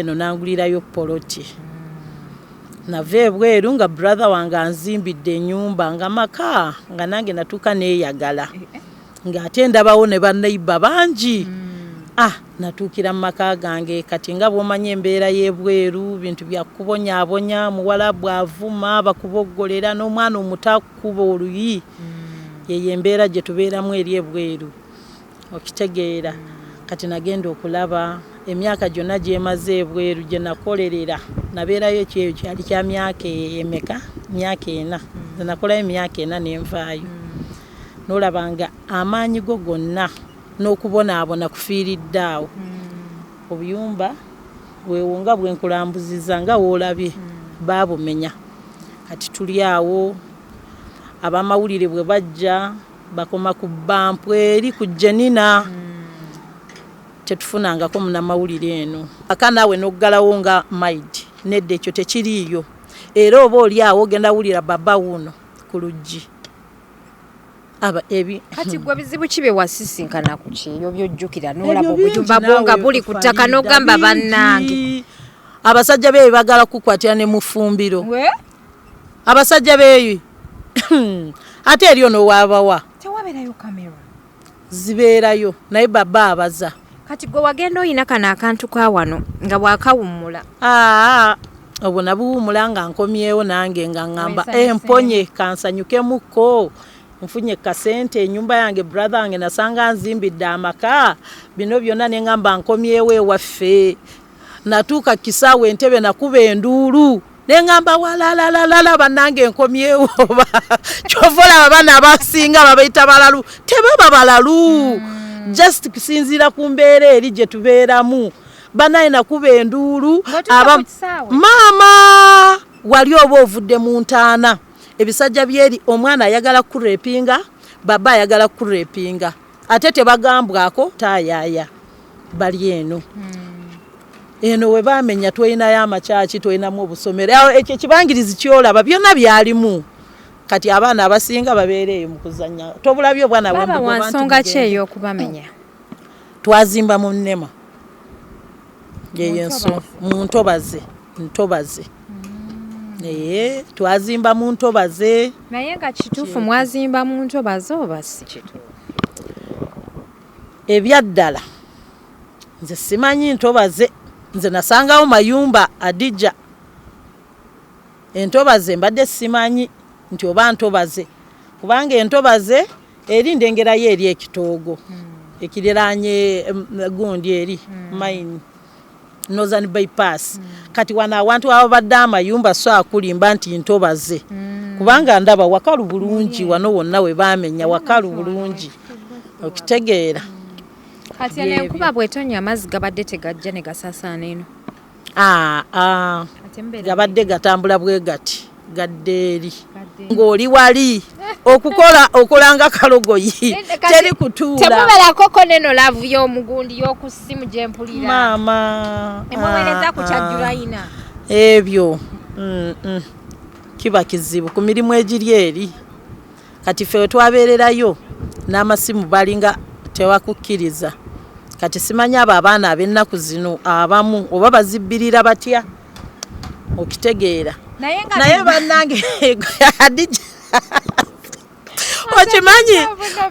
eno nangulirayo poloti. Nava ebweru nga brother wange anzimbidde ennyumba nga maka nga nange natuuka neeyagala nga ate ndabawo ne bannayibba bangi. Natuukira mu maka gange kati nga bw'omanya embeera y'ebweru bintu bya kubonyaabonya, muwala bw'avuma bakuboggolera n'omwana omuto akuba oluyi. Yeyo embeera gye tubeeramu eri ebweru okitegeera. Kati nagenda okulaba emyaka gyonna gyemaze ebweru gye nakolerera nabeerayo ekyeyo kyali kya myaka emeka? Myaka 4. Nakolayo emyaka 4 nenvaayo. N'olabanga amaanyi go gonna n'okubonaabona kufiiridde awo. Obuyumba bwewonga bwenkulambuziza nga woolabye baabumenya. Kati tuli awo abamawulire bwe bajja bakoma ku bampu eri ku Jenina. Tetufunangako munnamawulire eno. Aka naawe n'oggalawo nga maidi nedda ekyo tekiriiyo. Era oba oli awo ogenda wulira baba wuno ku luggi. Kati gwe bizibu kibe wasisinkana ku kyeyo byojjukira n'olaba obuyumba bwonga buli ku ttaka n'ogamba bannange. Abasajja beeyo bagala kukwatira ne mu ffumbiro. Abasajja beeyo ate eri ono waabawa. Tewabeerayo kamera? Zibeerayo naye baba abaza. Kati gwe wagenda oyina kano akantu ka wano nga bwakawummula. Obwo nabuwummula nga nkomyewo nange nga ngamba emponye kansanyukemukko. Nfunye kasente ennyumba yange brother wange nasanga nzimbidde amaka. Bino byonna ne ngamba nkomyewo ewaffe. Natuuka kisaawe entebe nakuba enduulu. Nengamba walalalala bannange nkomyewo. Kyovola abaana abasinga babayita balalu. Tebaba balalu. Just kusinziira ku mbeera eri gye tubeeramu. Banaye nakuba enduulu. Maama wali oba ovudde mu ntaana. Ebisajja byeri omwana ayagala kurepinga, baba ayagala kurepinga. Ate tebagambwako taayaya. Bali eno. Eno we baamenya twolinayo amakyaki twolinamu obusomero. Awo ekyo ekibangirizi kyolaba byonna byalimu. Kati abaana abasinga babeereeyo mu kuzannya. Tobulabye obwana bwe baba wansonga ki ey'okubamenya? Twazimba mu Nnema. Yeyo mu Ntobaze. Twazimba mu Ntobaze. Naye nga kituufu mwazimba mu Ntobaze oba si kituufu? Ebyaddala nze simanyi Ntobaze. Nze nasangawo mayumba Adija. Entobaze mbadde simanyi nti oba Ntobaze. Kubanga Entobaze eri ndengerayo eri ekitoogo. Ekiriraanye gundi eri mine. Northern bypass. Kati wana awantu abadde amayumba so akulimba nti Ntobaze. Kubanga ndaba wakalu bulungi wano wonna we baamenya wakalu bulungi. Okitegeera. Kati enkuba bw'etonnya amazzi gabadde tegajja ne gasaasaana eno? Gabadde gatambula bwe gati gadde eri. Ng'oli wali okolanga kalogoyi teri kutuula. Temubeerako ko neno laavu y'omugundi y'oku ssimu gye mpulira. Maama. Emwewereza ku kyajjulayina. Ebyo kiba kizibu ku mirimu egiri eri. Kati ffe twabeererayo n'amasimu balinga tewakukkiriza. Kati simanyi abo abaana ab'ennaku zino abamu oba bazibbirira batya okitegeera. Naye bannange Adija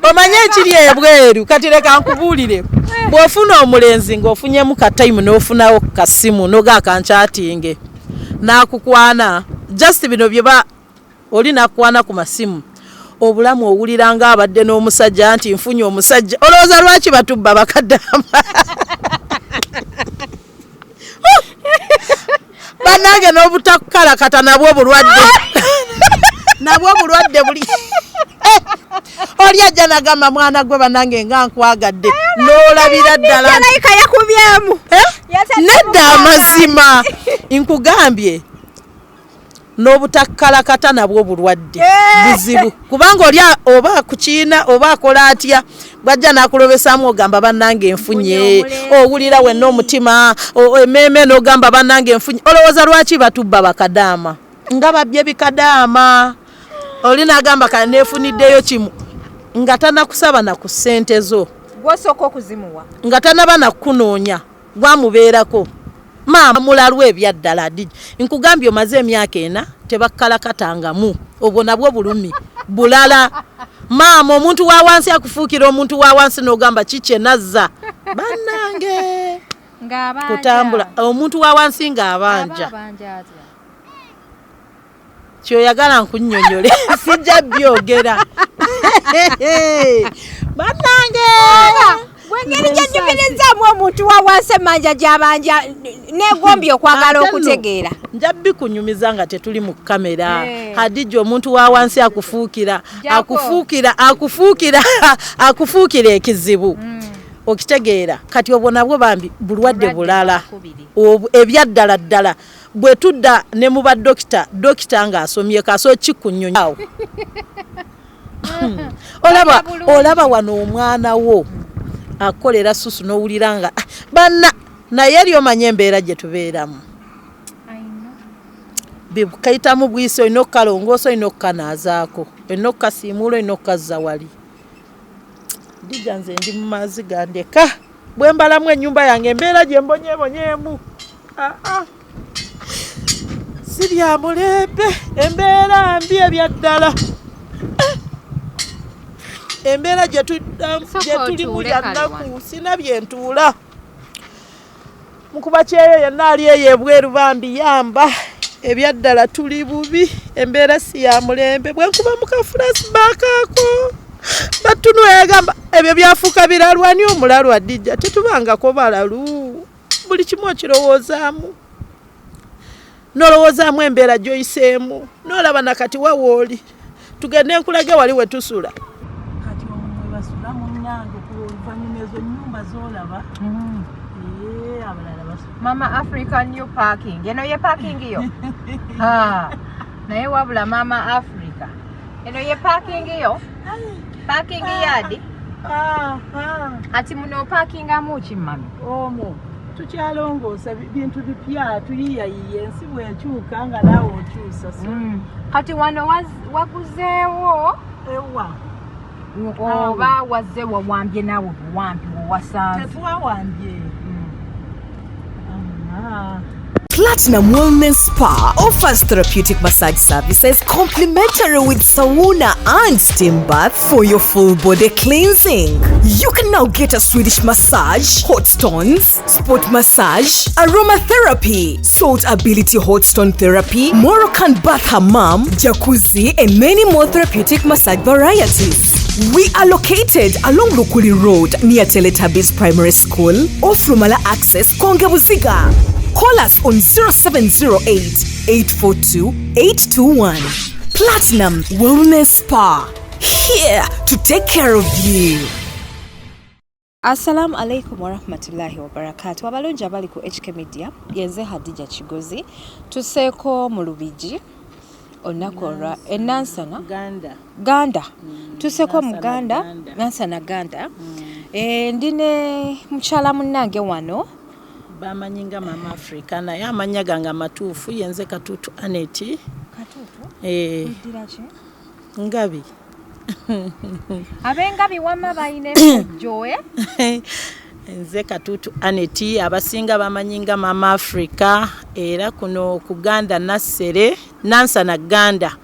omanyi ekiri ebweru. Kati leka nkubuulire. Bw'ofuna omulenzi ng'ofunyemu ka time n'ofunawo kasimu noga akanchatinge n'akukwana just bino byeba oli nakwana ku masimu. Obulamu owulira nga abadde n'omusajja nti nfunye omusajja. Olowooza lwaki batubba bakadama? Bannange n'obutakala kata nabwo bulwadde. Nabwo bulwadde buli. Oli ajja nagamba mwana gwe bannange nga nkwagadde. N'olabira ddala. Malayika yakubyemu. Nedda amazima. Nkugambye. N'obutakala kata nabwo bulwadde buzibu. Kubanga oli oba kukiina oba akola atya bwajja n'akulobesaamu ogamba bannange enfunye. Owulira wenna omutima emmeeme n'ogamba bannange enfunye. Olowooza lwaki batubba bakadaama? Nga babbye bikadaama. Oli n'agamba kale neefuniddeyo kimu nga tanakusaba na ku ssente zo. Gw'osooka okuzimuwa. Nga tanaba nakunoonya gwamubeerako. maama mulalwa ebyaddala Adija nkugambye omaze emyaka 4 tebakkalakatangamu obwo nabwo bulumi bulala maama omuntu wa wansi akufuukira omuntu wa wansi n'ogamba kikye nazza bannange kutambula omuntu wa wansi ng'abanja kyoyagala nkunnyonnyole sijja byogera bannange Wengeri janyumirizaamu omuntu wa wansi emanja gy'abanja negombye okwagala okutegeera njabbi kunyumiza nga tetuli mu kamera Hadija omuntu wa wansi akufuukira ekizibu okitegeera kati obwo nabwo bambi bulwadde bulala ebyaddala ddala bwe tudda ne mu badokita ng'asomye kaso kikunnyonnyawo olaba wano omwana wo akolera susu n'owulira nga banna naye eri omanye embeera gye tubeeramu bikayitamu bwisi olina okukalongoosa olina okukanaazaako olina okukasiimuula olina okukazza wali Adija nze ndi mu maazi gandeka bwe mbalamu ennyumba yange embeera gye mbonyeebonyeemu si bya mulembe embeera mbi ebyaddala embeera gye tulimu yannaku sina byentuula mukuba kyeyo yenna ali eyo ebweru bambi yamba ebyaddala tuli bubi embeera si ya mulembe bwe nkuba mu kafulasibaaka ako batunu yagamba ebyo byafuuka biralwani omulalu Adija tetubangako balalu buli kimu okirowoozaamu nolowoozaamu embeera gy'oyiseemu n'olaba nakati wawooli tugende nkulage wali we tusula kati omwe basula munnyange ku oluvannyuma ezo nnyumba z'olaba abalala basula Mama Africa new parking eno ye parking yo naye wabula Mama Africa eno ye parking yo parking yard ati muno parkingamu ki mami omwo tukyalongoosa bintu bipya tuyiyayiye ensi bwekyuka nga naawe okyusa kati wano waguzeewo ewa oba wazze wawambye naawe buwambi wewasanze tetwawambye Platinum Wellness Spa offers therapeutic massage services complimentary with sauna and steam bath for your full body cleansing. You can now get a Swedish massage, hot stones, sport massage, aromatherapy, salt ability hot stone therapy, Moroccan bath hammam, jacuzzi, and many more therapeutic massage varieties. We are located along Lukuli Road near Teletubbies Primary School, off Lumala Access, Kongebuziga. Call us on 0708-842-821. Platinum Wellness Spa, here to take care of you. Assalamu alaikum wa rahmatullahi wa barakatuh. Abalungi abali ku HK Media, yenze Hadija Kigozi. Tuseeko mu Lubigi. Onakora enansana Ganda. Tuseeko mu Ganda, Nansana Ganda. Ndine mukyala munnange wano. Bamanyinga Mama Africa naye amanya gange matuufu yenze Katutu Aneti. Katutu? Udira ki? Ngabi. Abengabi wamma bayine joe. Nze Katutu Aneti abasinga bamanyinga Mama Africa era kuno ku Ganda Nassere Nansana Ganda.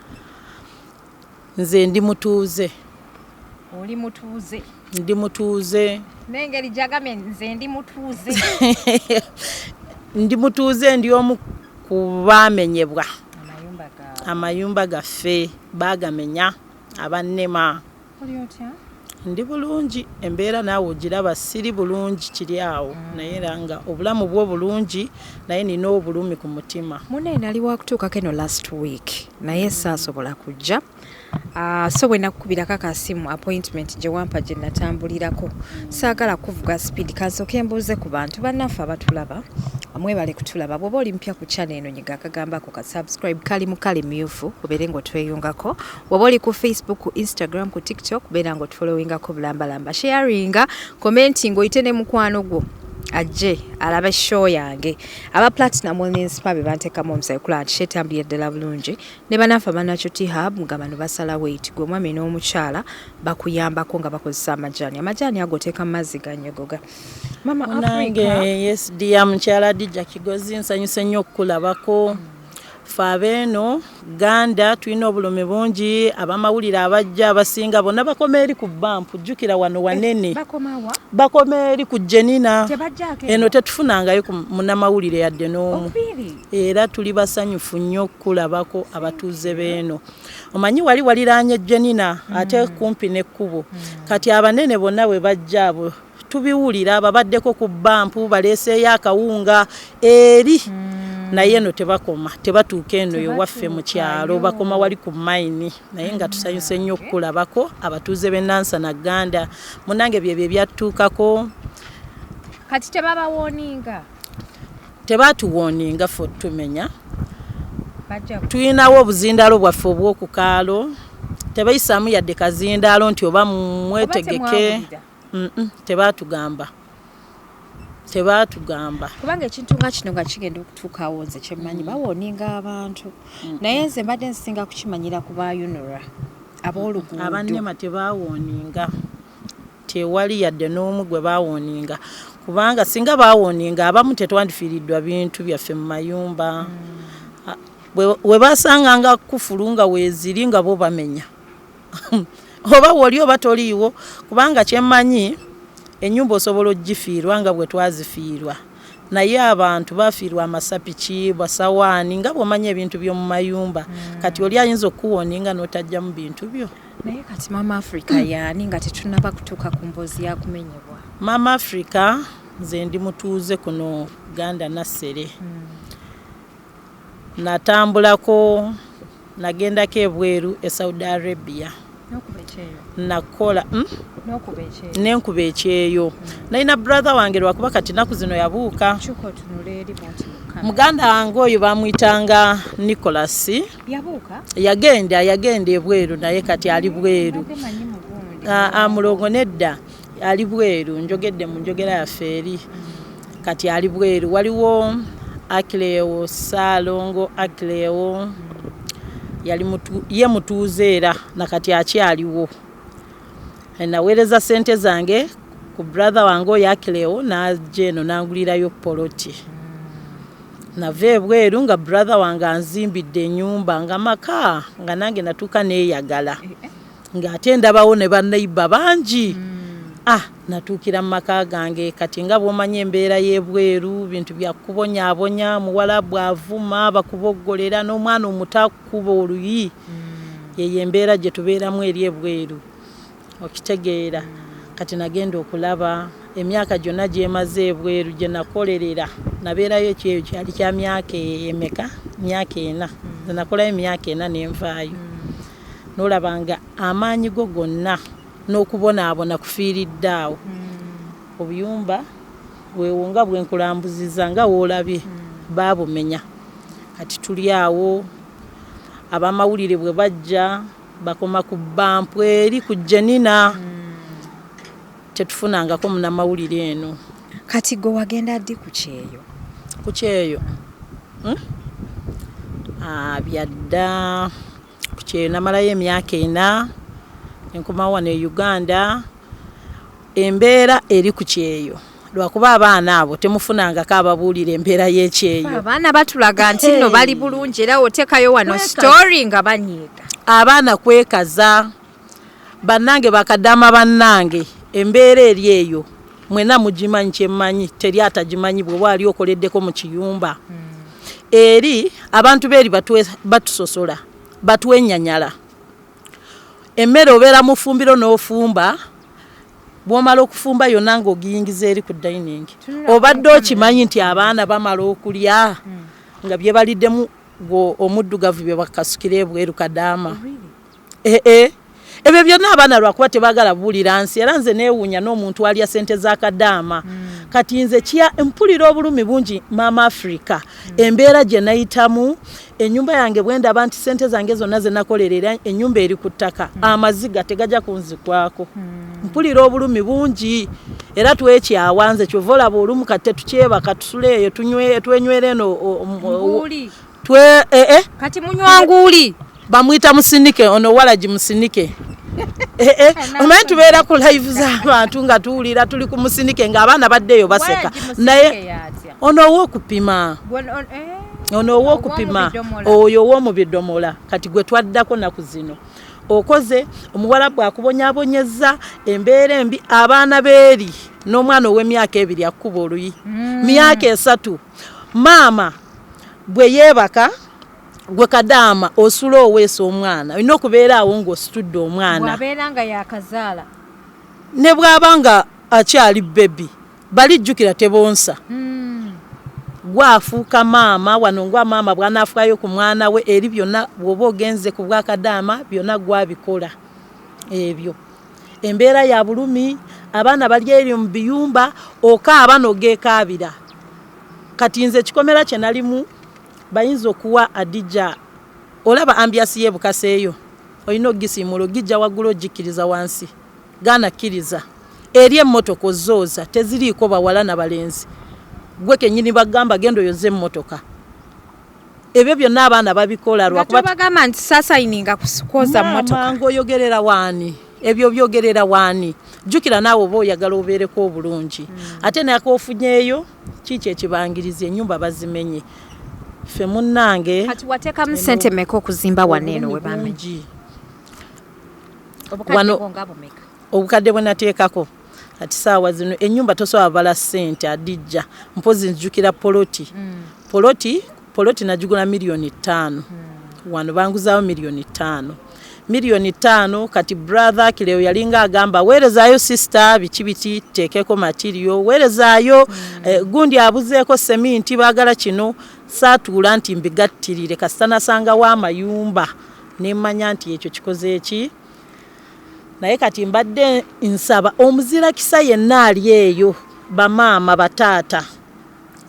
Nze ndi mutuuze. Oli mutuuze. Ndi mutuuze. Nengeri jagame nze ndi mutuuze. Ndi mutuuze ndi omu kubamenyebwa. Amayumba gaffe bagamenya abannema. Oli otya? Ndi bulungi embeera naawe ogiraba siri bulungi kiri awo naye ranga obulamu bwo bulungi naye nina obulumi ku mutima. Munne nali wakutuuka keno last week naye saasobola kujja. So bwe nakukubirako akasimu appointment gye wampa gye natambulirako saagala kuvuga speed kansooke mbuuze ku bantu bannaffe abatulaba mwebale kutulaba bw'oba oli mpya ku channel eno nyiga akagambako ka subscribe kali mu kale myufu obeere ng'otweyungako bw'oba oli ku Facebook ku Instagram ku TikTok beera ng'otufollowingako bulambalamba sharinga commenting oyite ne mukwano gwo ajje alabe show yange aba Platinum Wellness Spa bebanteekamu omusayi kulaba nti kyetambulira ddala bulungi ne banafa banacho hub nga bano basala weight gwe omwami n'omukyala bakuyambako nga bakozesa amajaani agoteeka mu mazzi ganyogoga Mama Africa yes dia mukyala Dija Kigozi nsanyuse nnyo okukulabako Fabeno Ganda tulina obulumi bungi abamawulire abajja abasinga bonna bakoma eri ku bampu jjukira wano wanene bakoma eri ku Jenina eno tetufunangayo munamawulire yadde n'omu era tuli basanyufu nnyo okukulabako abatuuze beeno omanyi wali waliraanye Jenina ate kumpi n'ekkubo kati abanene bonna bwe bajja abo tubiwulira babaddeko ku bampu baleeseeyo akawunga eri naye no tebakoma tebatuuka eno yowaffe mu kyalo bakoma wali ku mayini naye nga tusanyuse nnyo okukulabako abatuuze b'Enansa na Ganda munange byebyo byatuukako kati tebatuwoninga ffe tumenya tuyinawo obuzindaalo bwaffe obw'okukaalo tebayisaamu yadde kazindaalo nti oba mwetegeke tebatugamba kubanga ekintu nga kino nga kigenda okutuukawo nze kyemmanyi bawoninga abantu naye nze mbadde nsinga kukimanyira ku ba UNRA ab'oluguudo abannema tebawoninga tewali yadde n'omu gwe bawoninga kubanga singa bawoninga abamu tetwandifiiriddwa bintu byaffe mu mayumba we basanganga kufulu nga weeziri nga bo bamenya oba woli oba toliiwo kubanga kyemmanyi enyumba osobola ogifiirwa nga bwe twazifiirwa naye abantu bafiirwa amasapiki basawaani nga bw'omanya ebintu by'omu mayumba kati oli ayinza okuwoninga n'otajja mu bintu byo naye kati Mama Africa yaani nga tetunaba kutuuka ku mboozi ya kumenyebwa Mama Africa nze ndi mutuuze kuno Ganda Nassere natambulako nagendako ebweru e Saudi Arabia nakola nenkuba ekyeyo nalina brother wange lwakuba kati naku zino yabuuka muganda wange oyo bamuyitanga Nicholas yagenda ebweru naye kati ali bweru mulongo nedda ali bweru njogedde mu njogera yaffe eri kati ali bweru waliwo Akileo Salongo Akileo yali ye mutuuze era nakati akyaliwo naweereza sente zange ku brother wange oyo Akileo najja eno nangulirayo poloti nava ebweru nga brother wange anzimbidde ennyumba nga maka nga nange natuuka neeyagala ng'ate ndabawo ne bannayibba bangi natuukira mu maka gange kati nga bw'omanya embeera y'ebweru bintu bya kubonyaabonya muwala bw'avuma bakuboggolera n'omwana omuto akuba oluyi yeyo embeera gye tubeeramu eri ebweru okitegeera kati nagenda okulaba emyaka gyonna gyemaze ebweru gye nakolerera nabeerayo ekyeyo kyali kya myaka emeka myaka 4 nakolayo emyaka 4 nenvaayo n'olabanga amaanyi go gonna n'okubonaabona kufiiridde awo obuyumba bwewonga bwenkulambuziza nga woolabye baabumenya kati tuli awo abamawulire bwe bajja bakoma ku bampu eri ku Jenina tetufunangako munamawulire eno kati gwe wagenda ddi ku kyeyo byadda ku kyeyo namalayo emyaka 4 enkomawo wano e Uganda embeera eri ku kyeyo lwakuba abaana abo temufunangako ababuulira embeera y'ekyeyo abaana batulaga nti nno bali bulungi era oteekayo wano story nga banyiiga abaana kwekaza bannange bakaddaama bannange embeera eri eyo mwena mugimanyi kyemmanyi teri atagimanyi bwe waali okoleddeko mu kiyumba eri abantu beeri batusosola batwenyanyala emmere obeera mu fumbiro n'ofumba bw'omala okufumba yonna ng'ogiyingiza eri ku dining obadde okimanyi nti abaana bamala okulya nga bye baliddemu omuddugavu bye bakasukira ebweru kadaama ebyo byonna abaana lwakuba tebaagala buulira nsi era nze neewuunya n'omuntu alya sente za kadaama kati nze mpulira obulumi bungi Mama Africa embeera gye nayitamu ennyumba yange bwendaba nti sente zange zonna ze nakolerera ennyumba eri ku ttaka amaziga tegajja kunzikwako mpulira obulumi bungi era twekyawanze kyova olaba olumu kati tukyebaka tusule eyo twenywere eno kati munywanguli bamwita musinike ono walagi musinike omanyi tubeera ku live z'abantu nga tuwulira tuli ku musinike ng'abaana baddeeyo baseka naye ono ow'okupima oyo ow'omubidomola kati gwe twaddako naku zino okoze omuwala bwakubonyaabonyeza embeera embi abaana beeri n'omwana ow'emyaka 2 akuba oluyi myaka 3 maama bwe yeebaka gwe kadaama osula oweesa omwana olina okubeera awo ng'ositudde omwana bw'abeera nga yakazaala ne bw'aba nga akyali bebi balijjukira tebonsa gwafuuka maama wano ngwa maama bw'anaafukayo ku mwana we eri byonna bw'oba ogenze ku bwakadaama byonna gwabikola ebyo embeera ya bulumi abaana bali eri mu biyumba okaaba n'ogeekaabira kati nze kikomera kye nalimu bayinza okuwa Adija olaba ambiasi ye bukaseeyo olina ogisiimuula ogijja waggulu ogikiriza wansi gaana kkiriza eri emmotoka ozooza teziriiko bawala na balenzi gwe kennyini bagamba genda oyoze emmotoka ebyo byonna abaana babikola lwakuba bagamba nti saasayininga kwoza mmotoka ng'oyogerera waani ebyo byogerera waani jjukira naawe oba oyagala obeereko obulungi ate nakoofunyeeyo kiki ekibangiriza ennyumba bazimenye ffe munnange kati wateekamu ssente meka okuzimba waneeno we bame obukadde bwe nateekako kati saawa zino ennyumba tosobola bala ssente Adija mpozi nzijukira poloti nagigula $5,000,000 wano banguzaawo $5,000,000 kati brother kileo yalinga agamba weerezaayo sister biki biti teekeko material weerezaayo gundi abuzeeko seminti baagala kino saatuula nti mbigattirire kasita nasangawo amayumba nemmanya nti ekyo kikoze eki naye kati mbadde nsaba omuzira kisa yenna ali eyo bamaama bataata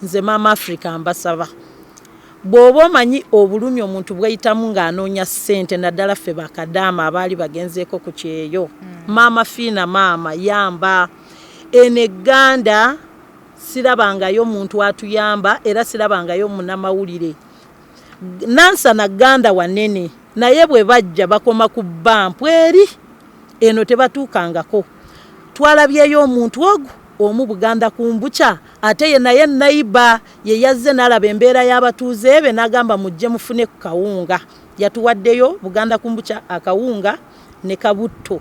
nze maama Africa mbasaba bw'oba omanyi obulumi omuntu bwayitamu ng'anoonya ssente naddala ffe bakadaama abaali bagenzeeko ku kyeyo maama Fiina maama yamba eno egganda sirabangayo muntu atuyamba era sirabangayo munnamawulire nansana gganda wanene naye bwe bajja bakoma ku bampu eri eno tebatuukangako twalabyeyo omuntu ogwo omu Buganda kumbucha ate ye naye naiba ye yazze n'alaba embeera y'abatuuze be n'agamba mujje mufune ku kawunga yatuwaddeyo Buganda kumbucha akawunga ne kabutto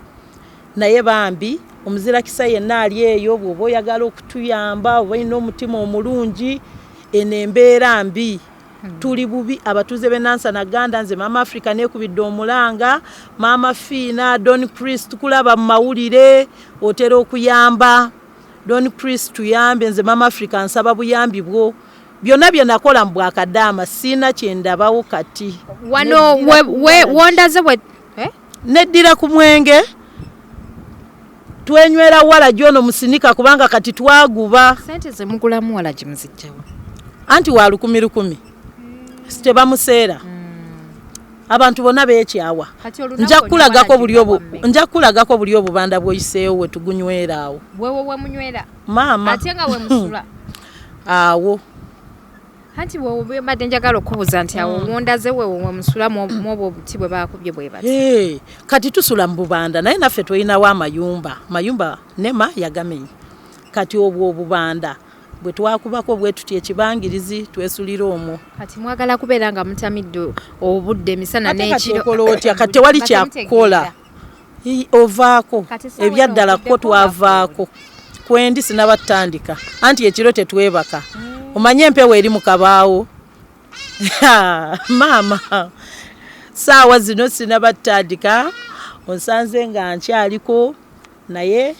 naye bambi omuzira kisa yenna ali eyo bw'oba oyagala okutuyamba oba olina omutima omulungi eno embeera mbi tuli bubi abatuuze b'Enansana Gganda nze maama Africa neekubidde omulanga maama Fiina Don Chris tukulaba mu mawulire otera okuyamba Don Chris tuyambe nze maama Africa nsaba buyambi bwo byonna bye nakola mu bwakadaama siina kyendabawo kati wano wondaze neddira ku mwenge twenywera wala jono musinika kubanga kati twaguba sente ze mugulamu wala gimuzijjawo anti wa 10,000 site bamuseera abantu bonna beekyawa nja kulagako buli obubanda bw'oyiseewo we tugunywera awo wewe munywera maama ate nga we musula awo anti wewe mbadde njagala okubuuza nti awo wondaze wewe musula mwobo obuti bwe bakubye bwe bati kati tusula mu bubanda naye naffe tulinawo amayumba nema yagamenya kati obwo obubanda bwe twakubako bwe tuti ekibangirizi twesulira omwo kati mwagala kubeera nga mutamidde obudde emisana n'ekiro kati tewali kyakukola ovaako ebyaddala ko twavaako kwendi sinabatandika anti ekiro tetwebaka omanye empewo eri mu kabaawo maama saawa zino sinabatandika onsanze nga nkyaliko naye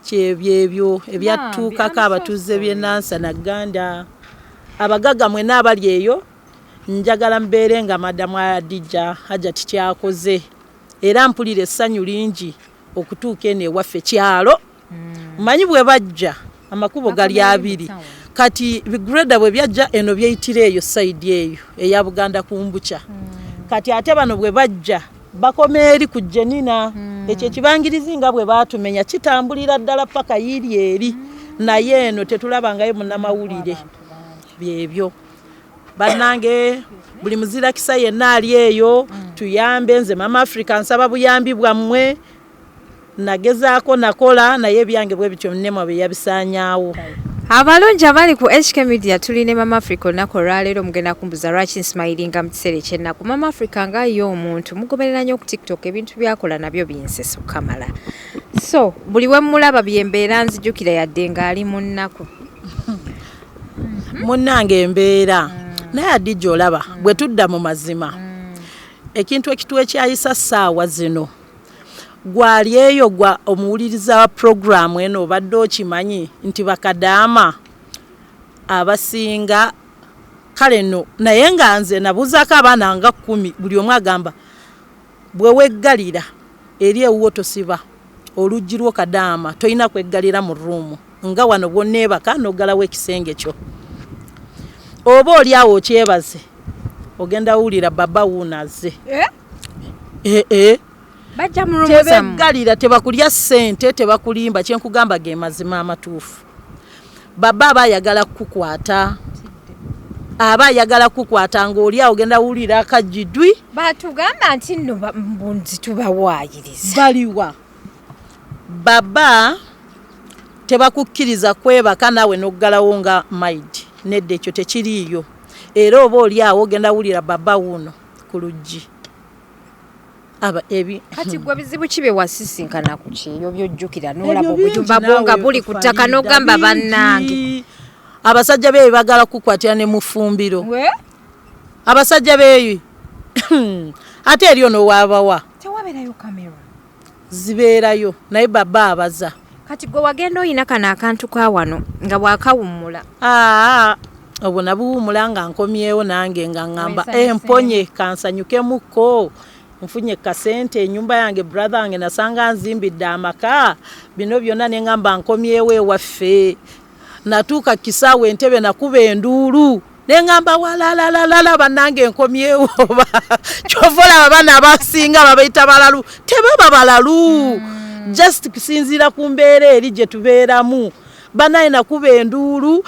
kyebyebyo ebyatuukako abatuuze b'Enansana Gganda abagaga mwena abali eyo njagala mbeere nga madamu Adija Hajati kyakoze era mpulira essanyu lingi okutuuka eno ewaffe kyalo mmanyi bwe bajja amakubo gali abiri kati bigreda bwe byajja eno byeyitira eyo sayidi eyo eya Buganda kumbucha kati ate bano bwe bajja bakoma eri ku Jenina ekyo ekibangirizi nga bwe batumenya kitambulira ddala paka yiri eri naye eno tetulabangayo munnamawulire byebyo bannange buli muzira kisa yenna ali eyo tuyambe nze Mama Africa nsaba buyambi bwammwe nagezaako nakola naye ebyange bwe bityo nnema bye yabisaanyaawo abalungi abali ku HK Media tuline Mama Africa olunaku olwaleero mugenda kumbuza lwaki nsmilinga mu kiseera ekyennaku Mama Africa nga ye omuntu mugoberera nnyo ku TikTok ebintu byakola nabyo binseso kamala so buli we mulaba byembeera nzijukira yadde ng'ali mu nnaku munnange embeera naye adijja olaba bwe tudda mu mazima ekintu ekitu ekyayisa ssaawa zino gwali eyo gwa omuwuliriza wa programu eno obadde okimanyi nti bakadaama abasinga kale no naye nga nze nabuuzaako abaana nga 10 buli omu agamba bwe weggalira eri ewuwo tosiba oluggi lw'okadaama tolina kweggalira mu ruumu nga wano bwonneebaka n'oggalawo ekisenge kyo oba oli awo okyebaze ogenda wulira baba wuunaze bajja mu rumu tebeggalira tebakulya ssente tebakulimba kyenkugamba ge mazima amatuufu baba aba ayagala kukukwata ng'oli awo ogenda wulira akajidwi batugamba nti nno mbunzi tubawaayiriza baliwa baba tebakukkiriza kwebaka nawe n'oggalawo nga maidi nedda ekyo tekiriiyo era oba oli awo ogenda wulira baba wuuno ku luggi kati gwe bizibu kibe wasisinkana ku kyeyo byojjukira n'olaba obuyumba bwonga buli ku ttaka n'ogamba bannange abasajja beeyo bagala kukwatira ne mufumbiro abasajja beeyo ate eri ono waabawa tewabeerayo kamera zibeerayo naye baba abaza kati gwe wagenda oyina kano akantu ka wano nga bwakawummula obwo nabuwummula nga nkomyewo nange nga ŋŋamba emponye kansanyukemukko nfunye kasente enyumba yange brother wange nasanga nzimbidde amaka bino byonna ne ŋŋamba nkomyewo ewaffe natuuka kisaawe entebe nakuba enduulu ne ŋŋamba walalalala bannange nkomyewo kyova olaba abaana abasinga babayita balalu tebaba balalu just kusinziira ku mbeera eri gye tubeeramu banaye nakuba enduulu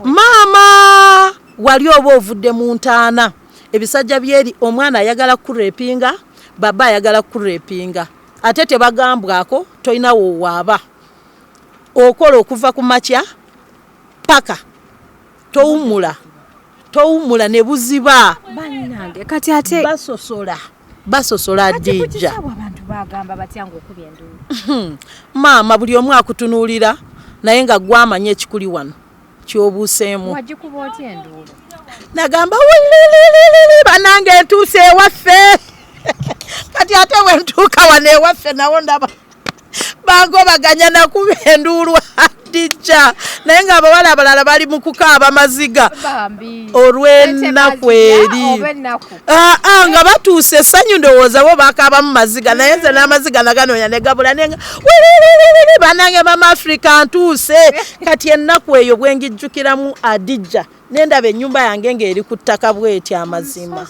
maama wali oba ovudde mu ntaana ebisajja byeri omwana ayagala kurepinga baba ayagala kurepinga ate tebagambwako tolina wowaaba okola okuva ku makya paka towummula ne buziba bannange kati ate basosola dijja abantu bagamba batya ng'okubya enduulu maama buli omu akutunuulira naye nga gwamanya ekikuli wano kyobuuseemu wagikuba otya enduulu nagamba wulililili bannange entuuse ewaffe kati ate wentuuka wano ewaffe nawo ndaba bangobaganya nakuba enduulu adijja naye ng'abawala abalala bali mu kukaaba maziga olw'ennaku eri nga batuuse essanyu ndowooza bo bakaaba mu maziga naye nze n'amaziga naganoonya ne gabula nenga wulililili bannange Mama Africa ntuuse kati ennaku eyo bwengijjukiramu adijja nendaba ennyumba yange ng'eri ku ttaka bw'eti amazima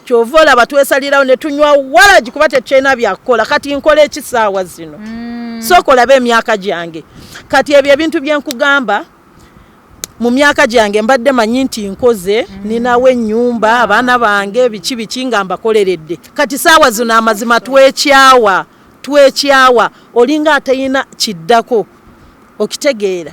kyova olaba twesalirawo ne tunywa walagi kuba tekyalina byakukola kati nkola ekisaawa zino sooka olaba emyaka gyange kati ebyo ebintu byenkugamba mu myaka gyange mbadde manyi nti nkoze ninawo ennyumba abaana bange biki nga mbakoleredde kati saawa zino amazima twekyawa olinga atayina kiddako okitegeera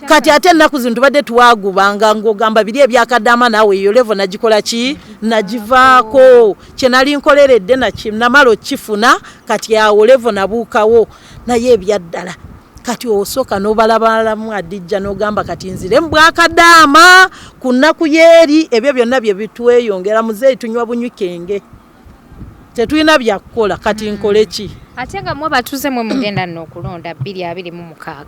kati ate ennaku zino tubadde tuwagubanga ng'ogamba biri ebyakadaama naawe eyo levo nagikola ki nagivaako kye nali nkoleredde namala okifuna kati awo levo nabuukawo naye ebyaddala kati osooka n'obalabalamu adijja n'ogamba kati nzire mu bwakadaama ku nnaku yeeri ebyo byonna bye bitweyongera muzeeyi tunywa bunywikenge tetulina byakukola kati nkole ki ate nga mwe batuze mwe mugenda nno okulonda 2026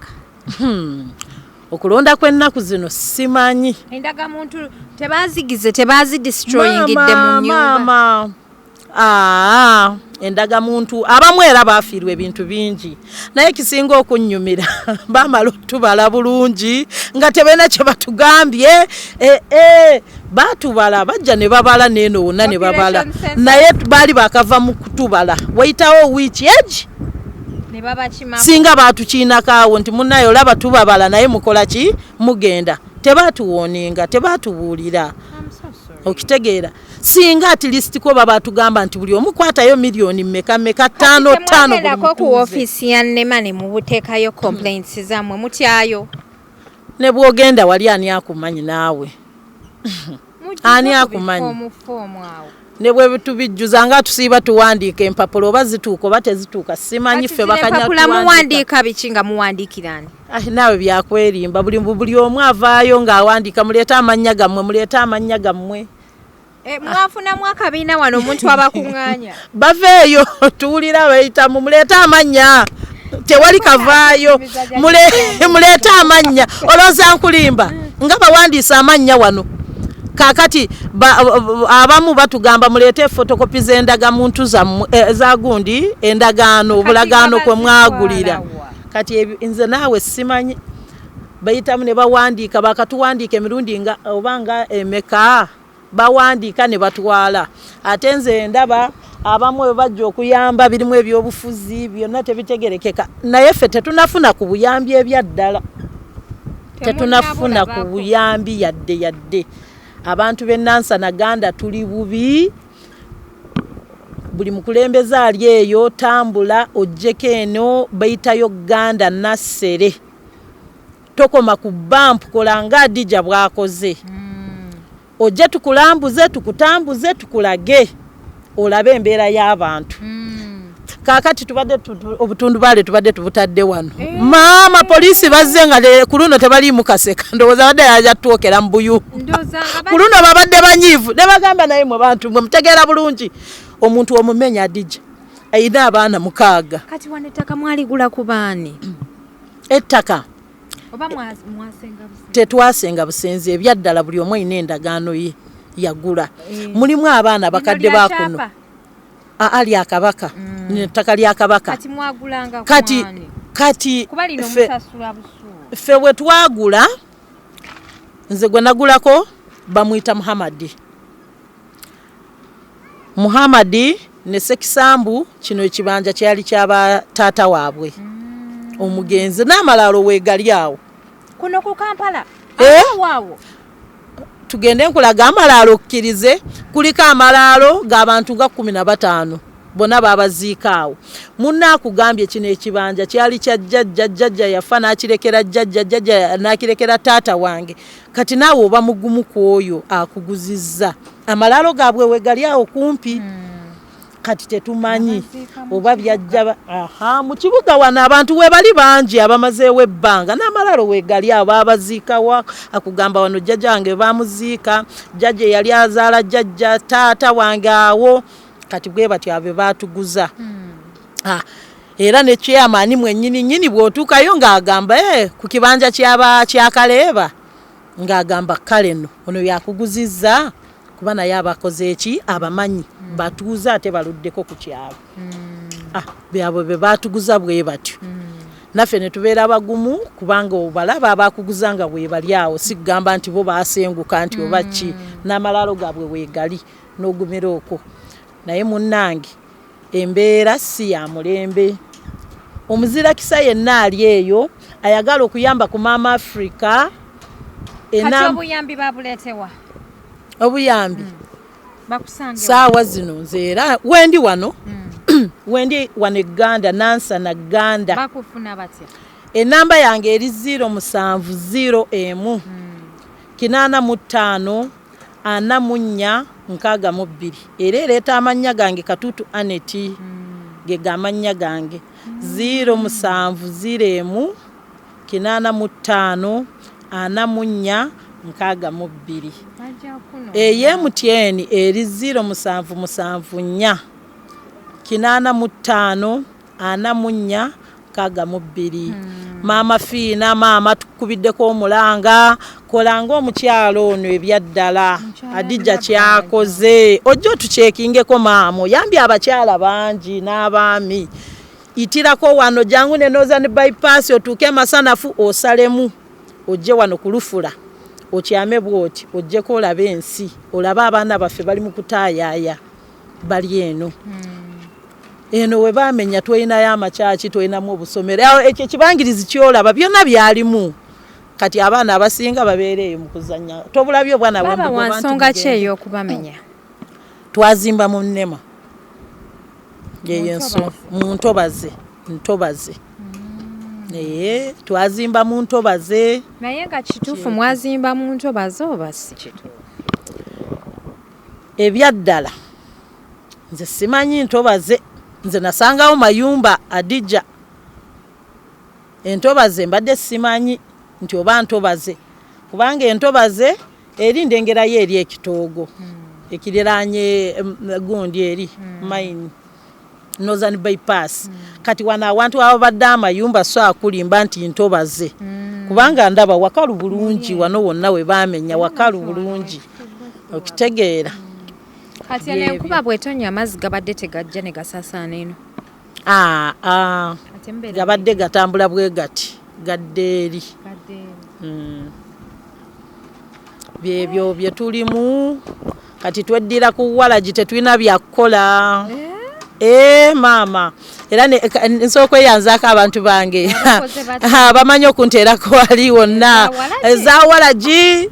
okulonda kw'ennaku zino simanyi endagamuntu tebazidestroyingidde mu nyumba endaga muntu abamu era baafiirwa ebintu bingi naye kisinga okunnyumira baamala otubala bulungi nga tebena kye batugambye baatubala bajja ne babala neeno wonna ne babala naye baali bakava mu kutubala wayitawo wiiki egi singa baatukiinakaawo nti munnaye olaba tubabala naye mukola ki mugenda tebaatuwooninga tebaatubuulira okitegeera singa at least ko baba tugamba nti buli omukwatayo milioni meka 5 ko ku office ya Nemane mu buteekayo complaints zamwe mutyayo ne bwogenda wali ani akumanyi naawe ani akumanyi ne bwe tubijjuza nga tusiiba tuwandiika empapula oba zituuka oba tezituuka simanyi ffe bakanya muwandiika biki nga muwandiikirani naawe byakwerimba buli omu avaayo ng'awandiika muleeta amannya gammwe mwafunamu akabiina wano omuntu abakuŋŋaanya baveeyo tuwulira bayitamu muleeta amannya tewali kavaayo muleeta amannya olowooza nkulimba nga bawandiisa amannya wano kakati abamu batugamba muleete fotokopi z'endagamuntu za gundi endagaano obulagaano kwe mwagulira kati nze naawe simanyi bayitamu ne bawandiika bakatuwandiika emirundi nga oba nga emeka bawandiika ne batwala ate nze ndaba abamu bwe bajja okuyamba birimu ebyobufuzi byonna tebitegerekeka naye ffe tetunafuna ku buyambi ebyaddala tetunafuna ku buyambi yadde abantu b'ennansa Naganda tuli bubi buli mukulembeze ali eyo tambula ojjeko eno bayitayo Ganda Nassere tokoma ku bampu kola nga Adija bwakoze ojje tukulambuze tukutambuze tukulage olabe embeera y'abantu kakati tubadde obutundubaale tubadde tubutadde wano maama poliisi bazze nga ku luno tebali mukaseka ndowooza badde yaja twokera mu buyu ku luno babadde banyiivu ne bagamba naye mwe bantu mwe mutegeera bulungi omuntu omumenya Adija ayina abaana 6 kati wano ettaka mwaligula ku baani ettaka oba mwasenga busenzi tetwasenga busenzi ebyaddala buli omu ayina endagaano ye yagula mulimu abaana bakadde bakuno ali akabaka ettaka lya kabaka kati mwagulanga kati kuba lino musasula busuulu ffe bwe twagula nze gwe nagulako bamuyita Muhammadi ne Sekisambu kino ekibanja kyali kyaba taata waabwe omugenzi n'amalaalo weegali awo kuno ku Kampala waawo tugende nkulaga amalaalo okkirize kuliko amalaalo g'abantu nga 15 bonna babaziika awo munna akugambye kino ekibanja kyali kya jjajja yafa n'akirekera jjajja n'akirekera taata wange kati naawe oba mugumu ku oyo akuguzizza amalaalo gaabwe weegali awo kumpi kati tetumanyi oba byajja mu kibuga wano abantu we bali bangi abamazeewo ebbanga n'amalaalo weegali abo abaziikawa akugamba wano jjajja wange bamuziika jjajja yali azaala jjajja taata wange awo kati bwe batyo abe baatuguza era ne chairman mwennyini bw'otuukayo ng'agamba ku kibanja kya Kaleeba ng'agamba kale nno ono yakuguzizza kuba naye abakoze eki abamanyi batuuza ate baluddeko ku kyalo byabwe be baatuguza bwe batyo naffe ne tubeera bagumu kubanga obalaba abakuguza nga bwe bali awo si kugamba nti bo baasenguka nti oba ki n'amalaalo gaabwe weegali n'ogumira okwo naye munnange embeera si ya mulembe omuzirakisa yenna ali eyo ayagala okuyamba ku Maama Africa kati obuyambi babuleetewa obuyambi bakusange saawa zino nze era wendi wano wendi wano Uganda Nansa Naganda bakufuna batya enamba yange eri 070 855 44 62 era ereeta amannya gange Katutu Aneti ge gamannya gange 070 855 44 62 MTN eri 07774 855 44 62 maama Fiina maama tukubiddeko omulanga kolanga omukyalo ono ebyaddala Adija kyakoze ojjo tukyekingeko maama oyambye abakyala bangi n'abaami itirako wano jangu nenoza ne bypass otuuke Masanafu osalemu ojje wano kulufula okyame bwoti ojjeko olabe ensi olaba abaana baffe bali mu kutaayaaya bali eno eno we bamenya twolinayo amakyaki twolinamu obusomero awo ekyo ekibangirizi kyolaba byonna byalimu kati abaana abasinga babeereeyo mu kuzannya tobulabye obwana baba wansonga ki ey'okubamenya twazimba mu nnema yeyenso mu ntobaze twazimba mu ntobaze naye nga kituufu mwazimba mu ntobaze oba si kituufu ebyaddala nze simanyi ntobaze nze nasangawo mayumba Adija entobaze mbadde simanyi nti oba ntobaze kubanga entobaze eri ndengerayo eri ekitoogo ekiriraanye gundi eri mine Northern bypass kati wana abantu abadde amayumba so akulimba nti ntobaze kubanga ndaba wakalu bulungi wano wonna we bamenya wakalu bulungi okitegeera kati enkuba bwetonya amazzi gabadde tegajja ne gasaasaana eno gabadde gatambula bwe gati gadde eri byebyo bye tulimu kati tweddira ku walagi tetulina byakukola maama era nsooka eyanzaako abantu bange bamanyi okunteerako wali wonna za walagi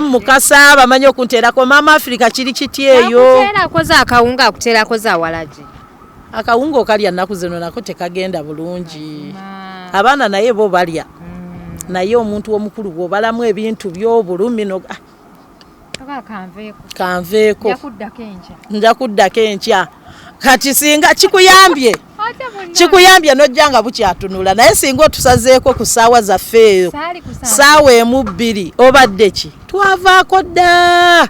Mukasa bamanyi okunteerako maama Africa kiri kiti eyo akuteerako akawunga akuteerako za walagi akawunga okalya nnaku zino nako tekagenda bulungi abaana naye bo balya naye omuntu omukulu bw'obalamu ebintu by'obulumi kanveeko nja kuddako enkya kati singa kikuyambye n'ojja nga bukyatunula naye singa otusazeeko ku ssaawa zaffe eyo ssaawa emu bbiri obadde ki twavaako dda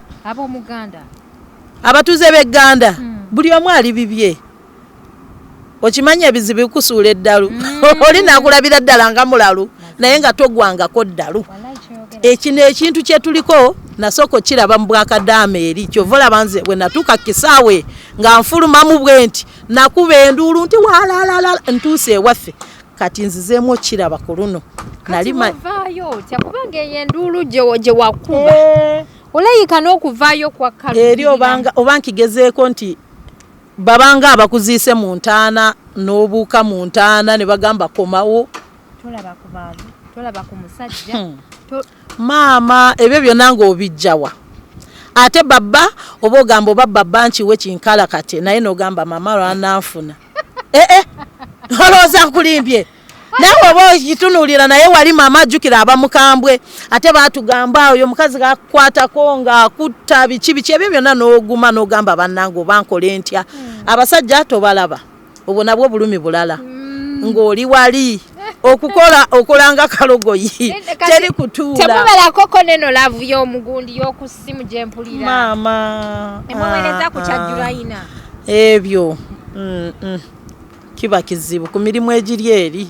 abatuuze b'egganda buli omu ali bibye okimanyi ebizibu bikusuula eddalu oli naakulabira ddala nga mulalu naye nga togwangako ddalu ekino ekintu kye tuliko nasooka okiraba mu Bwakadaama eri kyova olaba nze bwe natuuka kisaawe nga nfulumamu bwe nti nakuba enduulu nti waalalala ntuuse ewaffe kati nzizeemu okiraba ku luno nalimavaayo kubanga eyo enduulu gye wakuba olayika n'okuvaayo kwa eri oba nkigezeeko nti babanga abakuziise mu ntaana n'obuuka mu ntaana ne bagamba komawo tolaba ku musajja maama ebyo byonna ng'obijjawa ate babba oba ogamba oba babba nkiwe kinkala kate naye n'ogamba maama lwananfuna olowooza nkulimbye nawe oba okitunuulira naye wali maama ajjukira abamukambwe ate baatugamba oyo omukazi gakwatako ng'akutta biki ebyo byonna n'oguma n'ogamba bannange oba nkole ntya abasajja tobalaba obwo nabwo bulumi bulala ng'oli wali okolanga kalogoyi teri kutuula temuberakoko neno laavu y'omugundi y'okussimu gye mpulira maama emwewereza ku kyajjulayina ebyo kiba kizibu ku mirimu egiri eri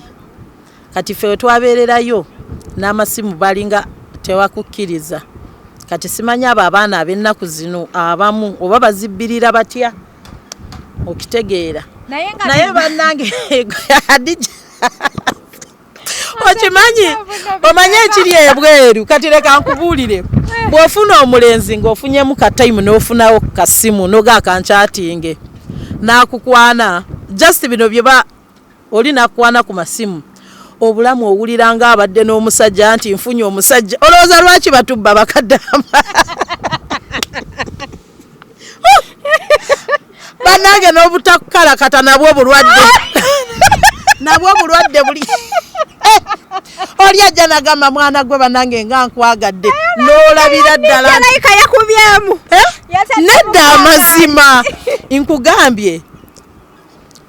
kati ffe twabeererayo n'amasimu balinga tewakukkiriza kati simanyi abo abaana ab'ennaku zino abamu oba bazibbirira batya okitegeera naye bannange Adija omanyi ekiri ebweru kati leka nkubuulire bw'ofuna omulenzi ng'ofunyemu katayimu n'ofunawo kasimu n'ogaakanchatinge n'akukwana just bino byeba oli nakwana ku masimu obulamu owulira nga abadde n'omusajja nti nfunye omusajja olowooza lwaki batubba Bakadaama bannange n'obutakalakata nabwo bulwadde buli oli ajja nagamba mwana gwe bannange nga nkwagadde n'olabira ddala yakubyemu nedda amazima nkugambye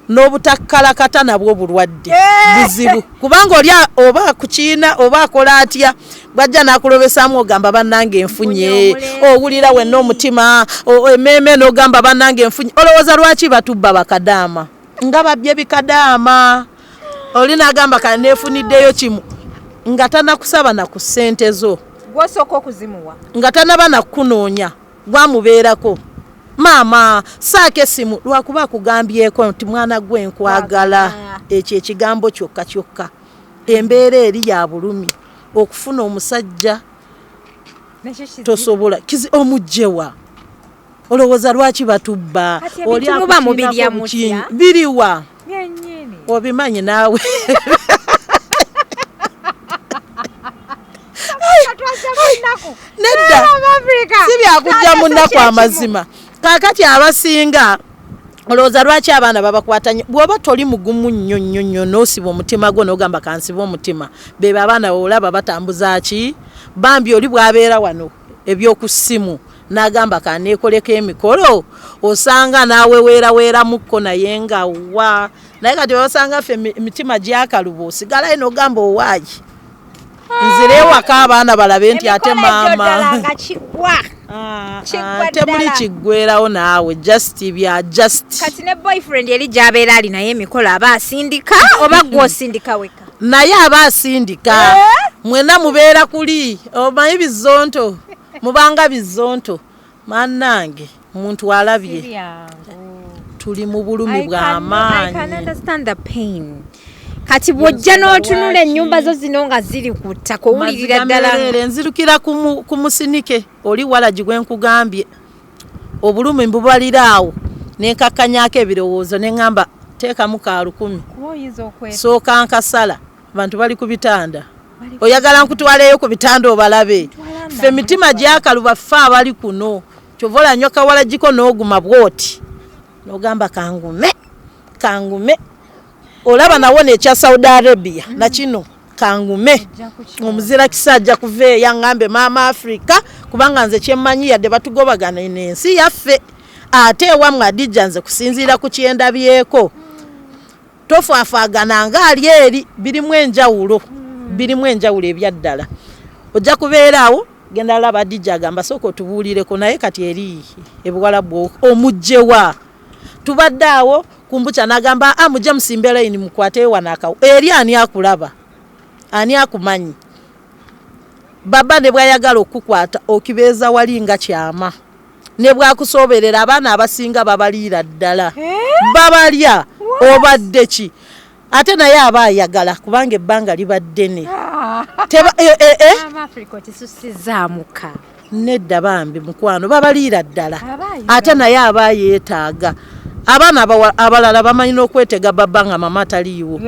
n'obutakalakata nabwo bulwadde buzibu kubanga oli oba kukiina oba akola atya bwajja n'akulobesaamu ogamba bannange enfunye owulira wenna omutima emmeeme n'ogamba bannange enfunye olowooza lwaki batubba Bakadaama nga babbye bikadaama oli n'agamba kaneefuniddeyo kimu nga tanakusaba na ku ssente zo gw'osooka okuzimuwa nga tanaba nakunoonya gwamubeerako maama saako essimu lwakuba akugambyeko nti mwana gwe nkwagala ekyo ekigambo kyokka kyokka embeera eri ya bulumi okufuna omusajja tosobola omugjewa olowooza lwaki batubba oli biriwa obimanyi naawe nedda si byakujja mu nnaku amazima kaakati abasinga olowooza lwaki abaana babakwatanye bw'oba toli mugumu nnyo n'osiba omutima gwo n'ogamba kansiba omutima bebe abaana olaba batambuza ki bambi oli bw'abeera wano ebyoku ssimu n'agamba kaneekoleko emikolo osanga naawe weeraweramuko naye nga wa naye kati osanga ffe emitima gyakaluba osigalayo n'ogamba owaayi nzirewaka abaana balabe nti ate maama temuli kiggwerawo naawe just bya just kati ne boyfriend eri gy'abeera ali naye emikolo aba asindika oba gw'osindika weka naye aba asindika mwena mubeera kuli omanyi bizonto mubanga bizonto mannange muntu alabye tuli mu bulumi bw'amaanyi kati bw'ojja n'otunula ennyumba zo zino nga ziri ku ttaka owulirira ddala nzirukira ku musinike oli walagi gwe nkugambye obulumi mbubaliraawo nenkakkanyaako ebirowoozo ne ŋŋamba teekamu ka 10 sooka nkasala abantu bali ku bitanda oyagala nkutwaleeyo ku bitanda obalabe ffe emitima gyakaluba ffe abali kuno kyova olanywa kawalagiko n'oguma bwoti n'ogamba kangume olaba nawo nekya Saudi Arabia nakino kangume omuzira kisajja kuveeya ngambe maama Africa kubanga nze kyemmanyi yadde batugobagana n'ensi yaffe ate ewamwe Adija nze kusinziira ku kyendabyeko tofaafaagana ngaali eri birimu enjawulo ebyaddala ojja kubeeraawo genda laba Adija agamba sooka otubuulireko naye kati eri ebuwalabu omugjewa tubadde awo kumbucha nagamba mujja musimbe line mukwate wanakawo eri ani akulaba ani akumanyi baba ne bwayagala okukwata okibeeza wali nga kyama ne bwakusoberera abaana abasinga babaliira ddala babalya obadde ki ate naye aba ayagala kubanga ebbanga libadde ne nedda bambi mukwano babaliira ddala ate naye aba yeetaaga abaana abalala bamanyi n'okwetega baba nga mama taliiwo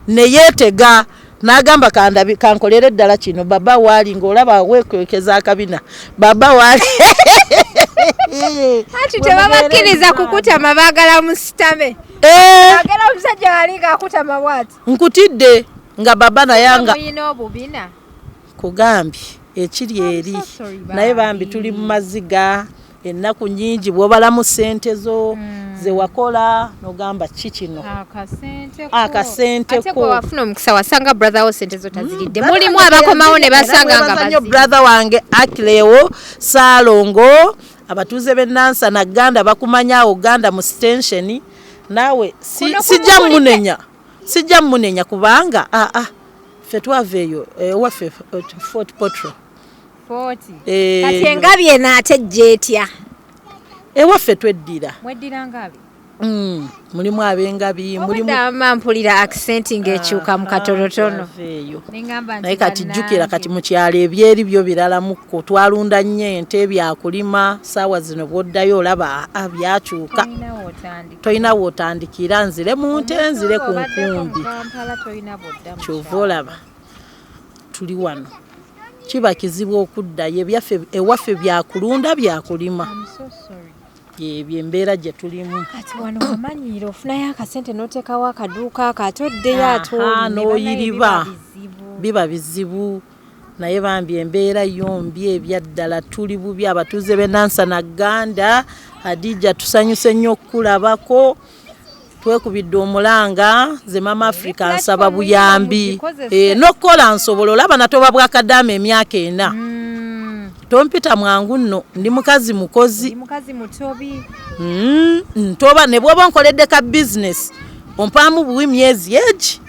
ne yeetega n'agamba kankolere ddala kino baba waali ng'olaba weekwekeza akabina baba waali ati tebabakkiriza kukutama baagala musitame agala omusajja wali ng'akutama bwati nkutidde nga baba nayanga muyina obubina kugambye ekiri eri naye bambi tuli mu maziga ennaku nyingi bw'obalamu ssente zo ze wakola n'ogamba ki kino akasente ate gwe wafuna omukisa wasanga brother wo ssente zo taziridde mulimu abakomawo ne basanga nga bazio brother wange Akilewo Salongo abatuuze b'e Nansana Ganda bakumanyawo Ganda mu station naawe sijja munenya kubanga ffe twaveeyo waffe Fort Potro 40 kati engabi enaate jetya ewaffe tweddira mweddira ngabi mulimu ab'engabi mulimu mpulira accent ng'ekyuka mu katonotono naye kati jjukira kati mu kyalo ebyeri byo birala mukko twalunda nnyo ente byakulima saawa zino bw'oddayo olaba byakyuka tolina wootandikira nzire mu nte nzire ku nkumbi kyova olaba tuli wano kiba kizibu okuddayo ebyaffe ewaffe byakulunda byakulima byembeera gye tulimu kati wano wamanyire ofunayo akasente n'oteekawo akaduuka akatoddeyo atooyiriba biba bizibu naye bambi embeera yombi ebyaddala tuli bubi abatuuze b'e Nansana Ganda Adija tusanyuse nnyo okukulabako twekubidde omulanga ze mama Africa nsaba buyambi n'okukola nsobola olaba natoba bwakadaama emyaka 4 tompita mwangu nno ndi mukazi mukozi mutobi ntoba ne bwoba nkoledde ka business ompaamu buwi myezi egi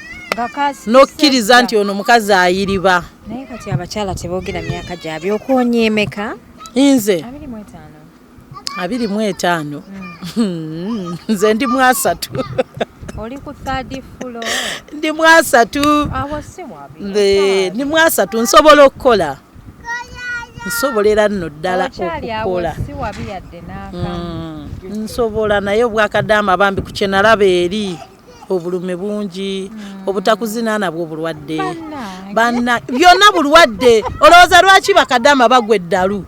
n'okkiriza nti ono mukazi ayiriba. Naye kati abakyala teboogera myaka gyabyo okwonyeemeka. Nze 25. Nze ndi mwasatu. Oli ku 3rd floor. Ndi mwasatu. Awo si wabi. Ndi mwasatu nsobola okukola. Nsobolera nno ddala okukola. Si wabi yadde n'aka. Nsobola naye obwakadaama bambi ku kye nalaba eri obulume bungi obutakuzina nabwo bulwadde. Banna byonna bulwadde. Olowooza lwaki bakadaama bagwa eddalu?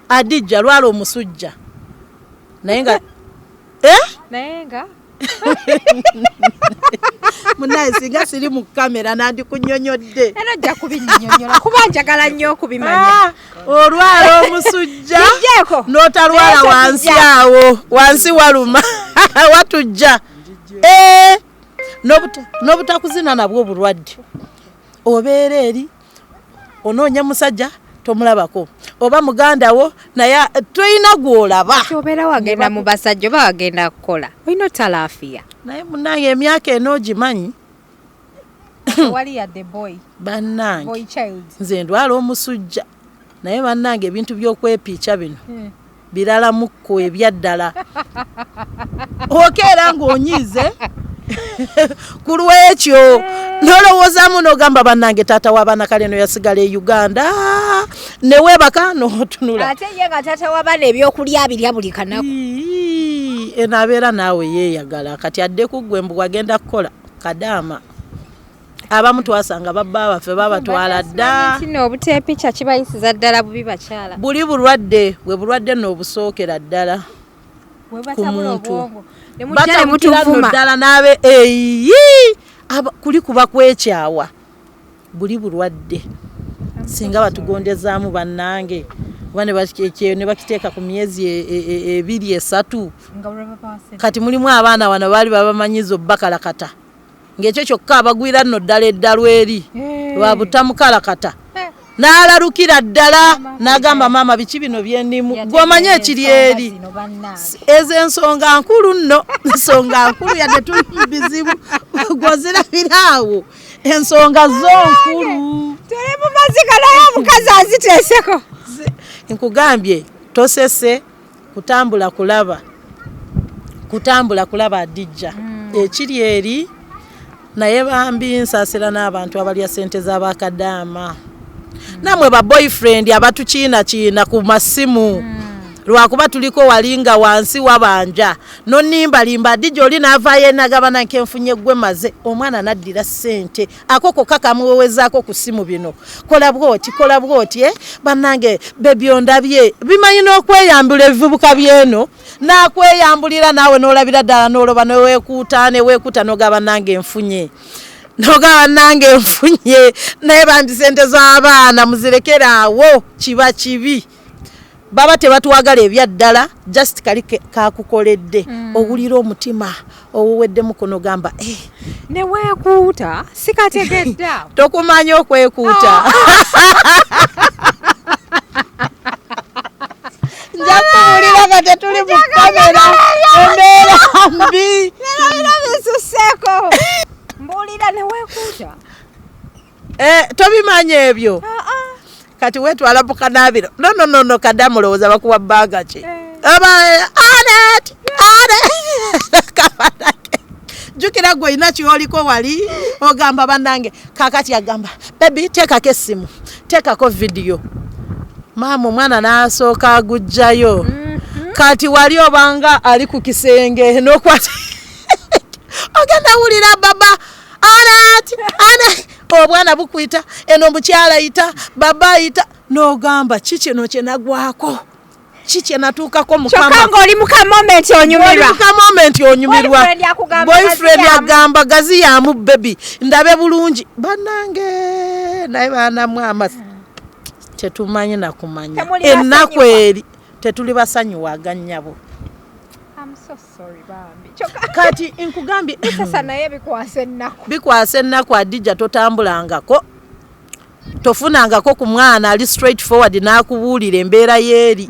Adijja lwala omusujja. Naye nga naye nga munaye singa siri mu kamera nandi kunnyonnyodde. era ojja kubinnyonnyola kuba njagala nnyo okubimanya. Olwala omusujja n'otalwala wansi awo wansi waluma watujja. N'obutakuzina nabwo obulwadde. Obeera eri onoonya musajja tomulabako oba muganda wo naye toyina gwolaba. Obeera wagenda mu basajja oba wagenda kukola olina otalaafiya. Naye munnange emyaka eno ogimanyi. Wali yadde boy child. Nze ndwala omusujja naye bannange ebintu by'okwepiica bino birala mukko ebyaddala. Okeera ng'onyize ku lwekyo nolowoozaamu n'ogamba bannange taata w'abaana kale no yasigala e Uganda ne weebaka n'otunula. Ate ye nga taata w'abaana ebyokulya abirya buli kanaku. Eno abeera naawe yeeyagala kati adde ku ggwe mbu wagenda kukola kadaama. Abamu twasanga babba baffe babatwala dda. Kino obuteepica kibayisiza ddala bubi bakyala. Buli bulwadde bwe bulwadde nno obusookera ddala ku muntu. Batamukira nno ddala n'abe kuli kuba kwekyawa. Buli bulwadde singa batugondezaamu bannange kuba ne bakiteeka ku myezi 2-3 kati mulimu abaana wano baali babamanyiza obbakalakata ng'ekyo kyokka abagwira nno ddala eddalo eri lwa butamukalakata n'alalukira ddala n'agamba maama biki bino byendimu gw'omanye ekiri eri. Ezo ensonga nkulu nno ensonga nkulu yadde tuli mu bizibu gw'ozirabiraawo ensonga zo nkulu. Tuli mu mazika naye omukazi aziteeseko. Nkugambye tosese kutambula kulaba Adijja ekiri eri naye bambi nsaasira n'abantu abalya ssente z'abakadaama. Namwe ba boyfriend abatukiina ku masimu lwakuba tuliko walinga wansi wabanja nonimbalimba Adijja oli n'avaayo nagabana nkenfunye gwe maze omwana naddira ssente akoko kakamuwewezaako ku simu bino kola bwoti bannange bebi ondabye bimanyi n'okweyambula ebivubuka byeno n'akweyambulira naawe n'olabira ddala n'oloba neweekuuta n'ogaba nange nfunye naye bambi sente z'abaana muzirekeraawo kiba kibi. Baba tebatwagala ebyaddala just kali kakukoledde owulira omutima owuweddemu kuno gamba ne weekuuta sikategedda tokumanya okwekuuta. Nja kuwulira nga tetuli mu kamera embeera mbi bisuseeko mbuulira ne weekuuta. Tobimanya ebyo kati wetwala bukanaabiro no kadamu lowooza bakuwa bbaaga ki Anet jukira gwe ina kyoliko wali ogamba bannange kakati agamba baby teekako essimu teekako vidiyo maama omwana n'asooka agujjayo kati wali obanga ali ku kisenge n'okwata ogenda wulira baba Anet obwana bukwita eno mukyala yita baba ayita n'ogamba kikino kye nagwako kikye natuukako mukama kyokka ng'oli muka moment onyumirwa boyfriend agamba gaziyamu baby ndabe bulungi bannange naye baanamwama tetumanyi nakumanya ennaku eri tetuli basanyuwaga nnyabo. Kati nkugambye sasa naye bikwasa ennaku Adijja totambulangako tofunangako ku mwana ali straight forward n'akubuulira embeera yeeri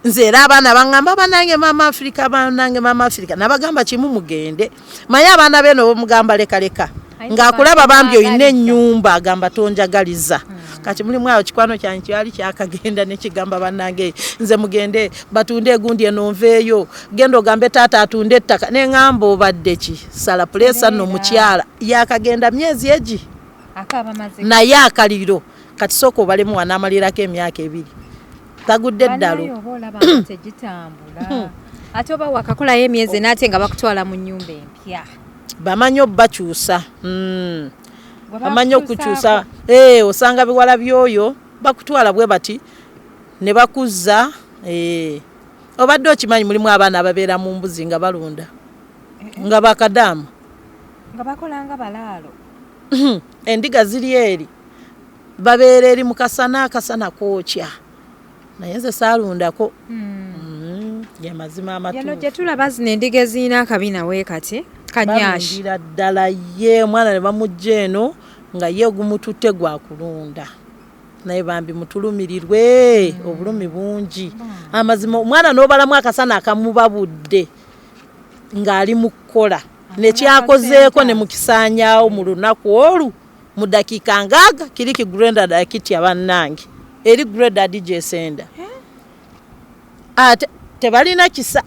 nze era abaana baŋŋamba banange mama Africa nabagamba kimu mugende maye abaana beno bomugamba leka ng'akulaba bambi oyina ennyumba agamba tonjagaliza kati mulimu awo kikwano kyange kyali kyakagenda nekigamba bannange nze mugende batunde egundi eno nveeyo genda ogambe taata atunde ettaka neŋŋamba obadde ki sala pulesa nno mukyala yakagenda myezi egi naye akaliro kati sooka obalemu wanaamalirako emyaka 2 tagudde eddalo ate oba wakakolayo emyezi n'ate nga bakutwala mu nnyumba empya bamanyi obbakyusa bamanyi okukyusa osanga biwala byoyo bakutwala bwe bati ne bakuzza obadde okimanyi mulimu abaana ababeera mu mbuzi nga balunda nga bakadamu nga bakola nga balaalo endiga ziri eri babeera eri mu akasana kookya naye nze saalundako yamazima amatuufu yano gye tulaba zino endiga ezirina akabina wee kati kanyashi balundira ddala ye omwana ne bamugja eno nga ye ogumututte gwa kulunda naye bambi mutulumirirwe obulumi bungi amazima omwana n'obalamu akasana akamubabudde ng'ali mu kukola nekyakozeeko ne mukisaanyaawo mu lunaku olu mu dakiika ngaaga kiri kigurenda dakitya bannange eri grade DJ Senda ate tebalina kisa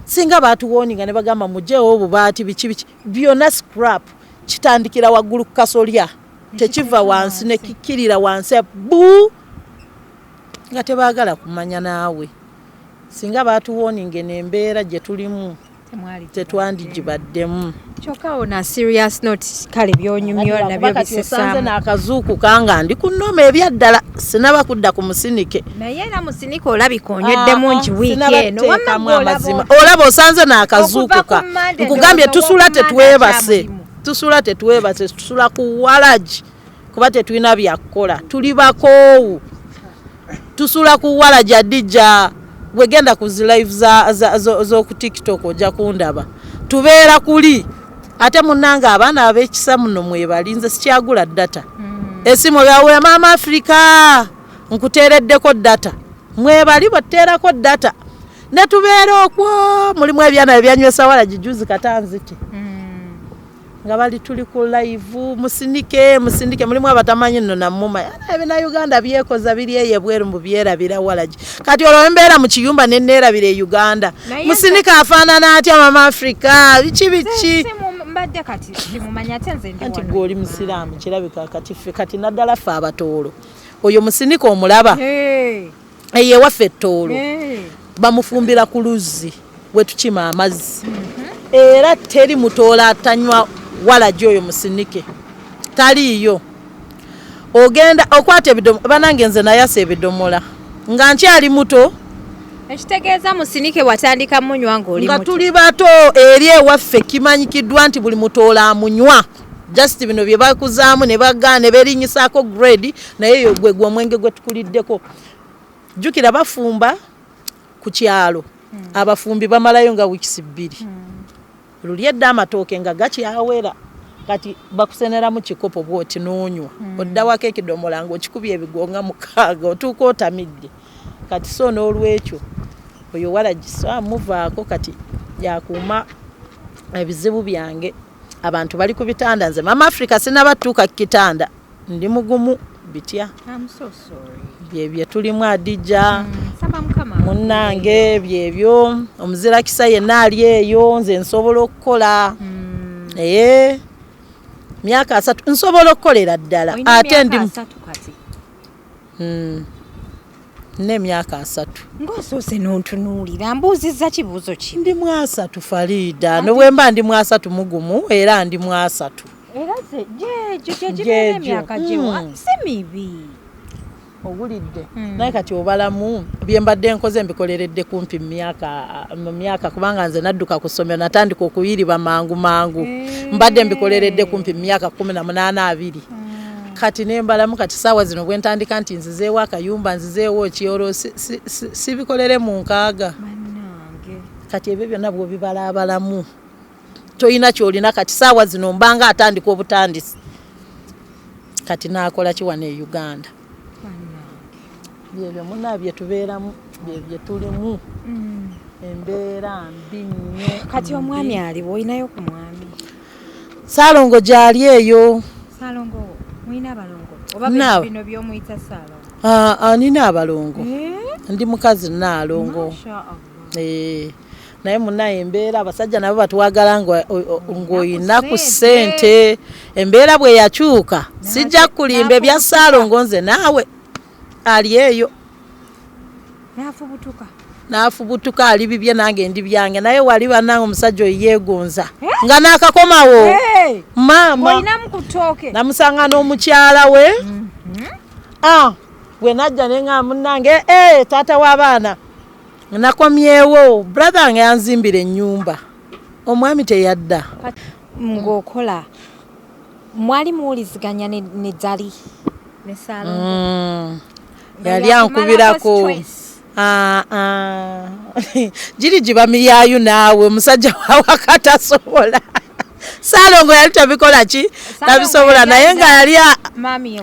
singa batuwoninga ne bagamba mujeewo obubaati biki byonna scrap kitandikira waggulu ku kasolya tekiva wansi ne kikirira wansi bu nga tebaagala kumanya naawe singa batuwoninga n'embeera gye tulimu tetwandigibaddemu kyokka ona serious note kale byonyumyo nabyo bisesaamu n'akazuuku kanga ndi ku nnoma ebyaddala sinaba kudda ku musinike naye era musinike olabika onywedde mungi wiiki eno olaba osanze n'akazuuku ka nkugambye tusula tetwebase tusula ku walagi kuba tetulina byakukola tuli bakoowu tusula ku walagi adija wegenda ku live z'oku TikTok ojja kundaba tubeera kuli ate munnanga abaana ab'ekisa muno mwebalinze sikyagula data esimu yawe mama Africa nkuteereddeko data mwebali botteerako data ne tubeera okwo mulimu ebyana ebyanywesa walagi juzi katanziti nga bali tuli ku live musinike mulimu abatamanyi nno namuma ebina Uganda byekoza biri eyebweru mu byerabira walagi kati olwo embeera mu kiyumba nenneerabira e Uganda musinike afaanana atya mama Africa biki mbadde kati simumanya ate nze ndi anti goli musiraamu kirabika kati ffe kati naddala ffe abatoolo oyo musinike omulaba eyewaffe ettoolo bamufumbira ku luzzi we tukima amazzi era teri mutoola atanywa walagi oyo musinike taliiyo ogenda okwata ebidomola banange nze nayasa ebidomola nga nkyali muto ekitegeeza musinike watandika munywa ng'oli muto nga tuli bato eri ewaffe kimanyikiddwa nti buli mutoola amunywa just bino bye bakuzaamu ne bagana ne berinyisaako grade naye yo gwe omwenge gwe tukuliddeko jjukira bafumba ku kyalo abafumbi bamalayo nga wiikisi 2 luli edda amatooke nga gakyawera kati bakusenera mu kikopo bwoti n'onywa oddawako ekidomola ng'okikubye ebigonga 6 otuuka otamidde kati so n'olwekyo oyo walagi muvaako kati yakuuma ebizibu byange abantu bali ku bitanda nze mama Africa sinabatuuka ku kitanda ndi mugumu bitya byebyo tulimu adija munnange byebyo omuzira kisa yenna ali eyo nze nsobola okukola myaka 3 nsobola okukolera ddala ate ndi n'emyaka 3 ng'osoose n'ontunuulira mbuuzizza kibuuzo ki ndi mu 3 Farida nobwemba ndi mu 3 mugumu era ndi mu 3 era gyegyo emyaka gyewa si mibi ogulidde naye kati obalamu bye mbadde nkoze mbikoleredde kumpi mu myaka kubanga nze nadduka ku ssomero natandika okuyiriba mangu mbadde mbikoleredde kumpi mu myaka 18 kati nembalamu kati saawa zino bwe ntandika nti nzizeewo akayumba nzizeewo ekyolo sibikolere mu nkaaga kati ebyo byonna bw'obibalaabalamu toyina kyolina kati saawa zino mbanga atandika obutandisi kati naakola ki wano e Uganda byebyo munabye tubeeramu byebyo tulimu embeera mbi nnyo. Kati omwami aliwo olinayo ku mwami? Ssaalongo gyali eyo. Ssaalongo mulina abalongo oba bino by'omuyita Ssaalongo? Nina abalongo. Ndi mukazi Nnaalongo. Naye munaye embeera abasajja nabo batwagala ng'oyina ku ssente. Embeera bwe yakyuka sijja kulimba ebya Ssaalongo nze naawe ali eyo. Naafubutuka ali bibye nange ndi byange naye wali bannange omusajja oyo yeegonza nga naakakomawo. Maama namusanga n'omukyala we. Bwe najja nenga munnange taata w'abaana nakomyewo brother wange yanzimbira ennyumba omwami teyadda. Ng'okola mwali muwuliziganya ne Zali ne Ssaalongo? Yali ankubirako. Giri gibamiyaayo naawe omusajja wawakatasobola. Ssaalongo yali tabikola ki tabisobola naye nga yali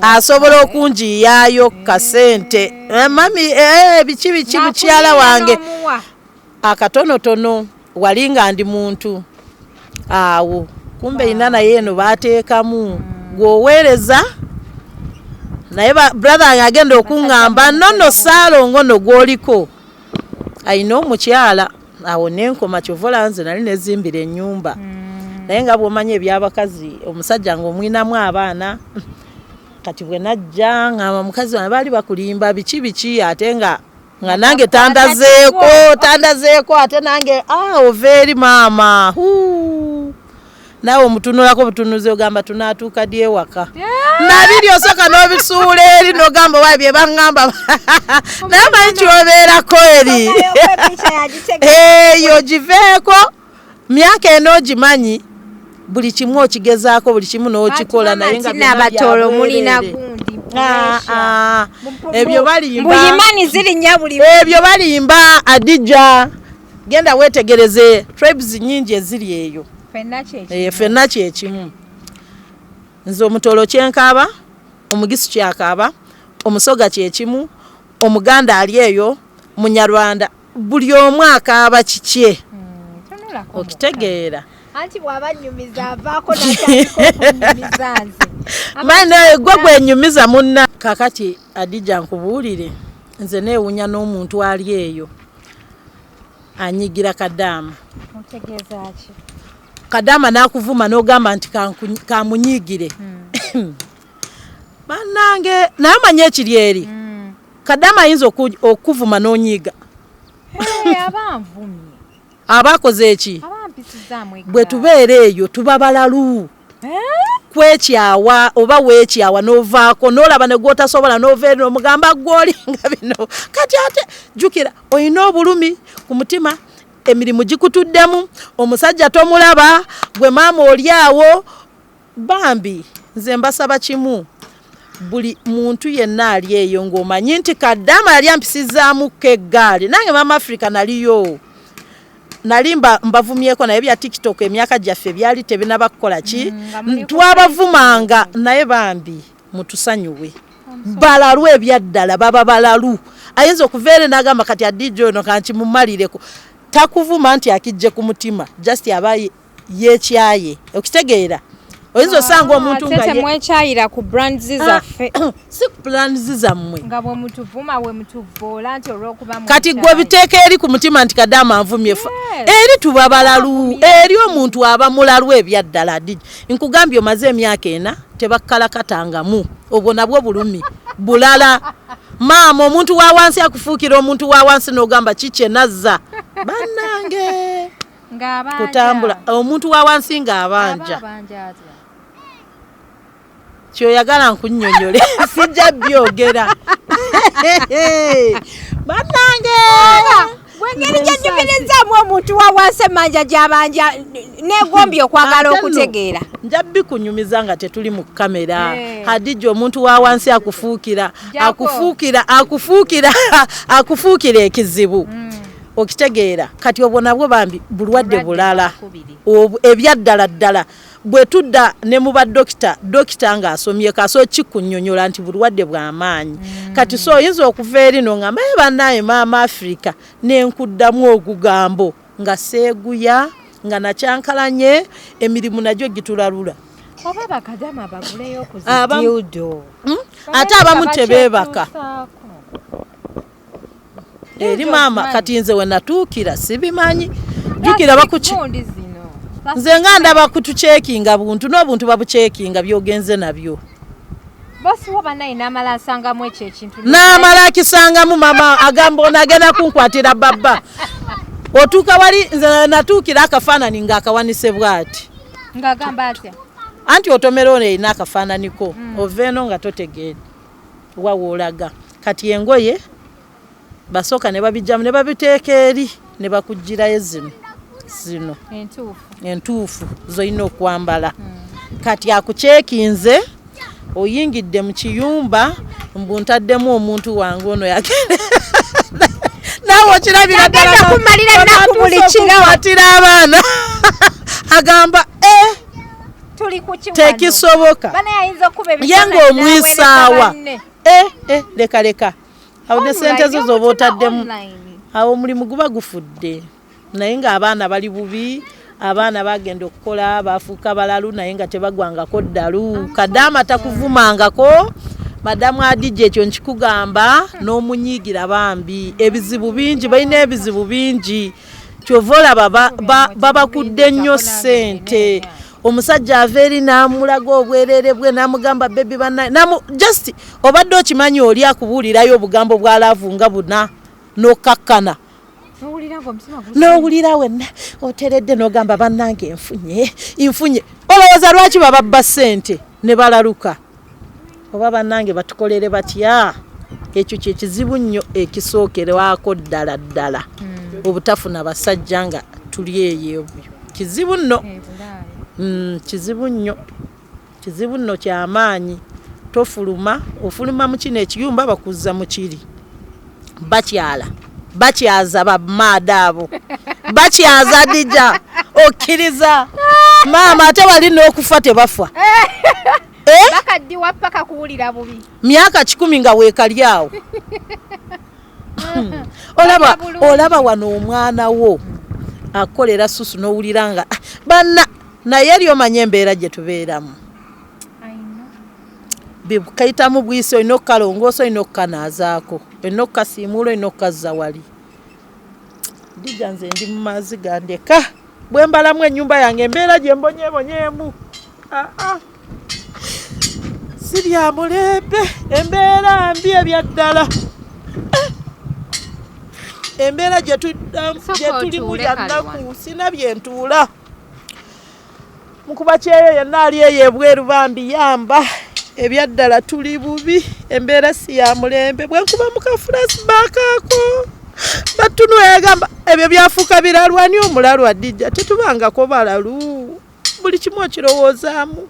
asobola okunjiyaayo kasente. Mami biki mukyala wange akatonotono wali nga ndi muntu awo kumbe ina naye eno baateekamu gwoweereza naye brother wange agenda okuŋŋamba nno Ssaalongo no gwoliko ayina omukyala awo nenkoma kyovola nze nali nezimbira ennyumba. Naye nga bw'omanya ebyabakazi omusajja ng'omwinamu abaana kati bwe najja ngamba mukazi wange baali bakulimba biki ate nga nange tandazeeko ate nange ova eri maama naawe omutunulako butunuzi ogamba tunaatuuka ddi ewaka nabiri osooka n'obisuula eri n'ogamba wayi bye baŋŋamba naye manyi kyobeerako eri eyo giveeko myaka eno ogimanyi buli kimu okigezaako buli kimu n'okikola naye nga n'abatolo mulina gundi ebyo balimba buyimani zirinnya buli ebyo balimba Adija genda weetegereze tribes nnyingi eziri eyo ffenna kyekimu. Nze omutolo kyenkaaba omugisu kyakaaba omusoga kyekimu omuganda ali eyo munyarwanda buli omu akaaba kikye okitegeera. Anti bw'abanyumiza avaako n'akyalikokunyumiza nze. Mane gwe gwenyumiza munna. Kakati Adija nkubuulire nze neewunya n'omuntu ali eyo anyigira Kadaama. Otegeeza ki? Kadaama n'akuvuma n'ogamba nti kamunyigire. Bannange naye manyi ekiri eri. Kadaama ayinza okuvuma n'onyiga. Abanvumye. Abakoze eki? Bwe tubeera eyo tuba balalu kwekyawa oba weekyawa n'ovaako n'olaba ne gw'otasobola n'ova eri n'omugamba gw'oli nga bino kati ate jjukira olina obulumi ku mutima emirimu gikutuddemu omusajja tomulaba gwe maama oli awo bambi nze mbasaba kimu buli muntu yenna ali eyo ng'omanyi nti Kadaama yali ampisizzaamukko eggaali nange Mama Africa naliyo nali mbavumyeko naye bya TikTok emyaka gyaffe byali tebinaba kukola ki twabavumanga naye bambi mutusanyuwe balalu ebyaddala baba balalu ayinza okuveere n'agamba kati Adija ono kankimumalireko takuvuma nti akijje ku mutima just aba yeekyaye okitegeera oyinza osanga omuntu nga temwekyayira ku brands zaffe si ku brands zammwe nga bwe mutuvuma we mutuvoola nti olw'okuba kati gwe biteeka eri ku mutima nti Kadaama anvumye eri tuba balalu eri omuntu aba mulalu ebyaddala Adija nkugambye omaze emyaka ena tebakkalakatangamu obwo nabwo bulumi bulala maama omuntu wa wansi akufuukira omuntu wa wansi n'ogamba kikye nazza bannange kutambula omuntu wa wansi ng'abanja kyoyagala nkunnyonnyole sijja byogera bannange bwengeri gyenyumirizaamu omuntu wa wansi emmanja gy'abanja neegombye okwagala okutegeera nja bikunyumiza nga tetuli mu kamera Adija omuntu wa wansi akufuukira akufuukira ekizibu okitegeera kati obwo nabwo bambi bulwadde bulala ebyaddala ddala bwe tudda ne mu badokita ng'asomye kaso kikunnyonnyola nti bulwadde bw'amaanyi kati so oyinza okuva erino nga mbaye bannaye maama Africa nenkuddamu ogugambo nga seeguya nga nakyankalanye emirimu nagyo gitulalula oba bakadama baguleyo okuzidildo ate abamu tebeebaka eri maama kati nze we natuukira sibimanyi jukira nze nga ndaba kutucekinga buntu n'obuntu babucekinga byogenze nabyo bosi woba naye n'amala asangamu ekyo ekintu n'amala akisangamu mama agamba onagenda kunkwatira baba otuuka wali nze natuukira akafaanani ng'akawanise bw'ati ng'agamba atya anti otomera ono erina akafaananiko ova eno nga totegeera wawoolaga kati engoye basooka ne babijjamu ne babiteeka eri ne bakugirayo zino entuufu zoyina okwambala kati akucekinze oyingidde mu kiyumba mbu ntaddemu omuntu wange ono yagenda naawe okirabira ddala kumalira ennaku buli kiro abaana agamba tekisoboka yenga omwisaawa leka awo ne sente zo zoba otaddemu awo omulimu guba gufudde naye ng'abaana bali bubi abaana bagenda okukola bafuuka balalu naye nga tebagwangako ddalu kadaama takuvumangako madamu Adija ekyo nkikugamba n'omunyiigira bambi ebizibu bingi balina ebizibu bingi kyova olaba babakudde nnyo ssente omusajja ava eri n'amulaga obwerere bwe n'amugamba bebi bannaye just obadde okimanyi oli akubuulirayo obugambo bwa laavu nga buna n'okkakkana n'owulira wenna oteredde n'ogamba bannange nfunye olowooza lwaki bababba ssente ne balaluka oba bannange batukolere batya ekyo kyekizibu nnyo ekisookerwako ddala obutafuna basajja nga tuli eyo kizibu nno kizibu nno kyamaanyi tofuluma ofuluma mu kino ekiyumba bakuzza mu kiri bakyaza bamaada abo bakyaza Adija okkiriza maama ate wali n'okufa tebafa bakaddiwa paka kuwulira bubi myaka 10 nga weekali awo olaba wano omwana wo akolera susu n'owulira nga banna naye eri omanye embeera gye tubeeramu bikayitamu bwisi olina okukalongoosa olina okukanaazaako olina okukasiimuula olina okukazza wali Adija nze ndi mu maazi gandeka bwe mbalamu ennyumba yange embeera gye mbonyeebonyeemu si bya mulembe embeera mbi ebyaddala embeera gye tulimu ya nnaku sina byentuula mukuba kyeyo yenna ali eyo ebweru bambi yamba ebyaddala tuli bubi embeera si ya mulembe bwe nkuba mu kafulasibaaka ako batunu yagamba ebyo byafuuka biralwani omulalu Adija tetubangako balalu buli kimu okirowoozaamu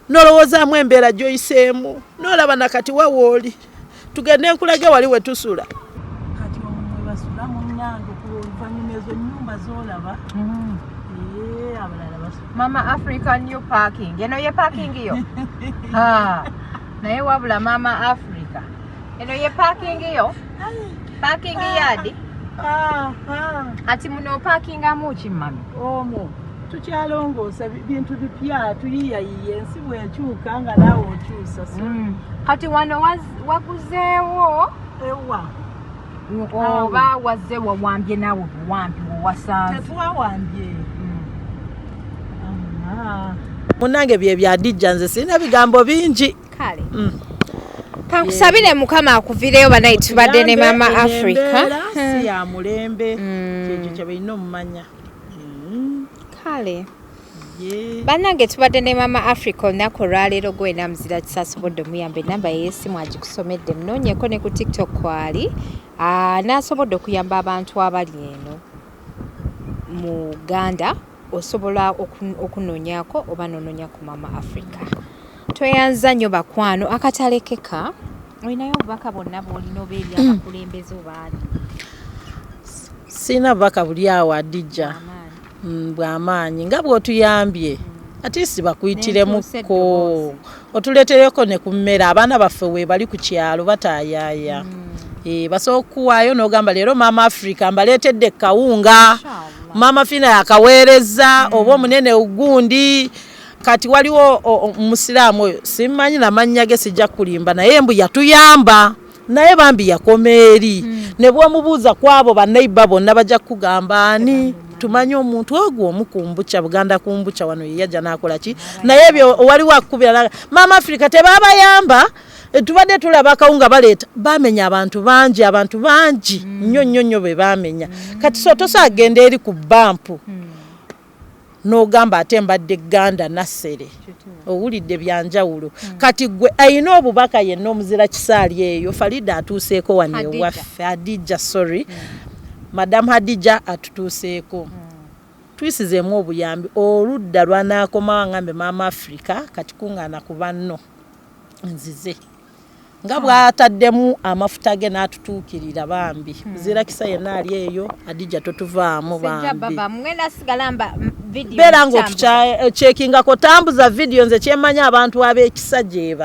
nolowoozaamu embeera gy'oyiseemu n'olaba nakati wawooli tugende nkulage wali we tusula kati omwe basula mu nnyange oluvannyuma ezo nnyumba z'olaba abalala basula Mama Africa new parking eno ye parking yo naye wabula Mama Africa eno ye parking yo parking yard ati muno parkingamu ki mami omwo tukyalongoosa bintu bipya tuyiyayiye ensi bwekyuka nga naawe okyusa kati wano waguzeewo ewa oba wazze wawambye naawe buwambi wewasanze tetwawambye munange bye bya Adija nze sirina bigambo bingi kale kankusabire mukama akuvireyo banaye tubadde ne Mama Africa si ya mulembe kyekyo kyebalina omumanya kale bannange tubadde ne Mama Africa olunaku olwaleero gwena muzira kisasobodde omuyambe enamba y'essimu agikusomedde munoonyeko ne ku TikTok kwali n'asobodde okuyamba abantu abali eno mu Uganda osobola okunoonyako oba n'onoonya ku Mama Africa tweyanza nnyo bakwano akatalekeka olinayo obubaka bonna bw'olina oba eri abakulembeze obaani sina baka buli awo Adija bw'amaanyi nga bw'otuyambye ati si bakuyitiremuko otuletereko ne ku mmere abaana baffe we bali ku kyalo bataayaaya basobola okuwaayo n'ogamba leero Maama Africa mbaleetedde kawunga Maama Fina yakaweereza oba omunene ugundi kati waliwo omusiraamu oyo simanyi namannya ge sijja kulimba naye mbu yatuyamba naye bambi yakoma eri ne bw'omubuuza kwabo bannayibba bonna bajja kugamba ani tumanyi omuntu ogwo omukumbucha Buganda kumbucha wano yeyajja n'akola ki naye ebyo waliwo akubira Maama Africa tebabayamba tubadde tulaba kawunga baleeta bamenya abantu bangi nnyo be bamenya kati so tosagenda eri ku bampu n'ogamba ate mbadde Ganda Nassere owulidde byanjawulo kati gwe ayina obubaka yenna omuzira kisaali eyo Farida atuuseeko wano ewaffe Adija Madam Hadija atutuuseeko tuyisizeemu obuyambi oludda lwanaakoma ngambe Maama Africa kati kuŋŋaana ku banno nzize nga bw'ataddemu amafuta ge n'atutuukirira bambi muzira kisa yenna ali eyo Adija totuvaamu bambi beera ng'otukyekingako tambuza vidiyo nze kyemanya abantu ab'ekisa gye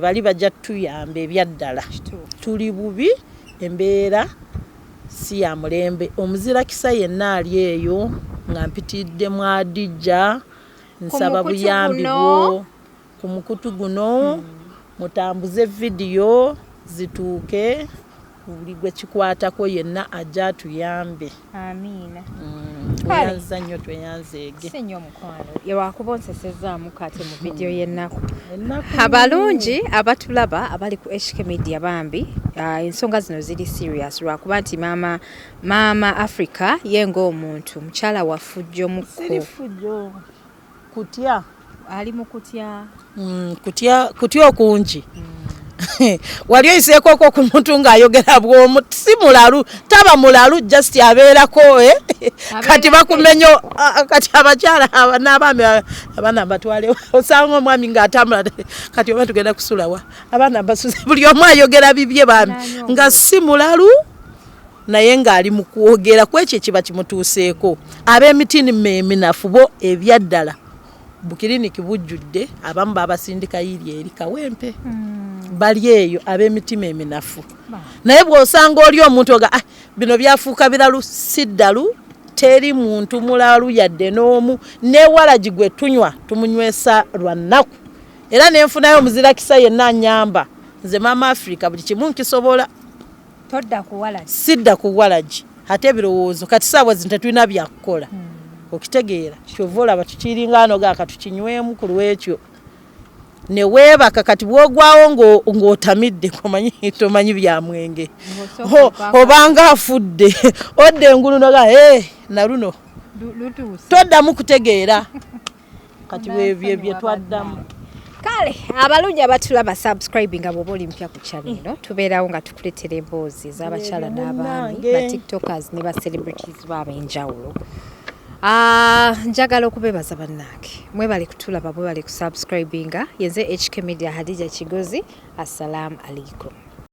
bali bajja tuyamba ebyaddala tuli bubi embeera si ya mulembe omuzira kisa yenna ali eyo nga mpitidde mu Adija nsaba buyambi bwo ku mukutu guno mutambuze vidiyo zituuke buli gwe kikwatako yenna ajja atuyambe amiina tweyanza nnyo tweyanzeege sinyo mukwano yewakuba onsesezaamu kati mu vidiyo y'ennaku abalungi abatulaba abali ku HK Media bambi ensonga zino ziri serious lwakuba nti Maama Africa ye ng'omuntu mukyala wa fujjo mukko kutya ali mu kutya kutya okungi wali oyiseekoko ku muntu ng'ayogera bw'omu si mulalu taba mulalu just abeerako kati bakumenyo kati abakyala n'abaami abaana batwale osanga omwami ng'atambula kati oba tugenda kusulawa abaana basuze buli omu ayogera bibye bambi nga si mulalu naye ng'ali mu kwogera ku ekyo ekiba kimutuuseeko ab'emitini eminafu bo ebyaddala bukiriniki bujjudde abamu babasindika yiri eri Kawempe bali eyo ab'emitima eminafu naye bw'osanga oli omuntu oga bino byafuuka biralu siddalu teri muntu mulalu yadde n'omu newalagi gwe tunywa tumunywesa lwa nnaku era nenfunayo omuzira kisa yenna nyamba nze Maama Africa buli kimu nkisobola sidda ku walagi ate ebirowoozo kati saawa zino tetulina byakukola okitegeera kyova olaba tukiringano gaaka tukinywemu ku lwekyo ne weebaka kati bwogwawo ng'otamidde tomanyi bya mwenge obanga afudde odde engulu noga naluno toddamu kutegeera kati webye bye twaddamu kale abalungi abatulaba subscribe nga bw'oba oli mpya ku channel eno tubeerawo nga tukuletera emboozi ez'abakyala n'abaami ba tiktokers ne ba celebrities b'ab'enjawulo njagala okubebaza bannange mwebale kutulaba mwebale kusubscribinga yenze HK Media Hadija Kigozi assalamu alaikum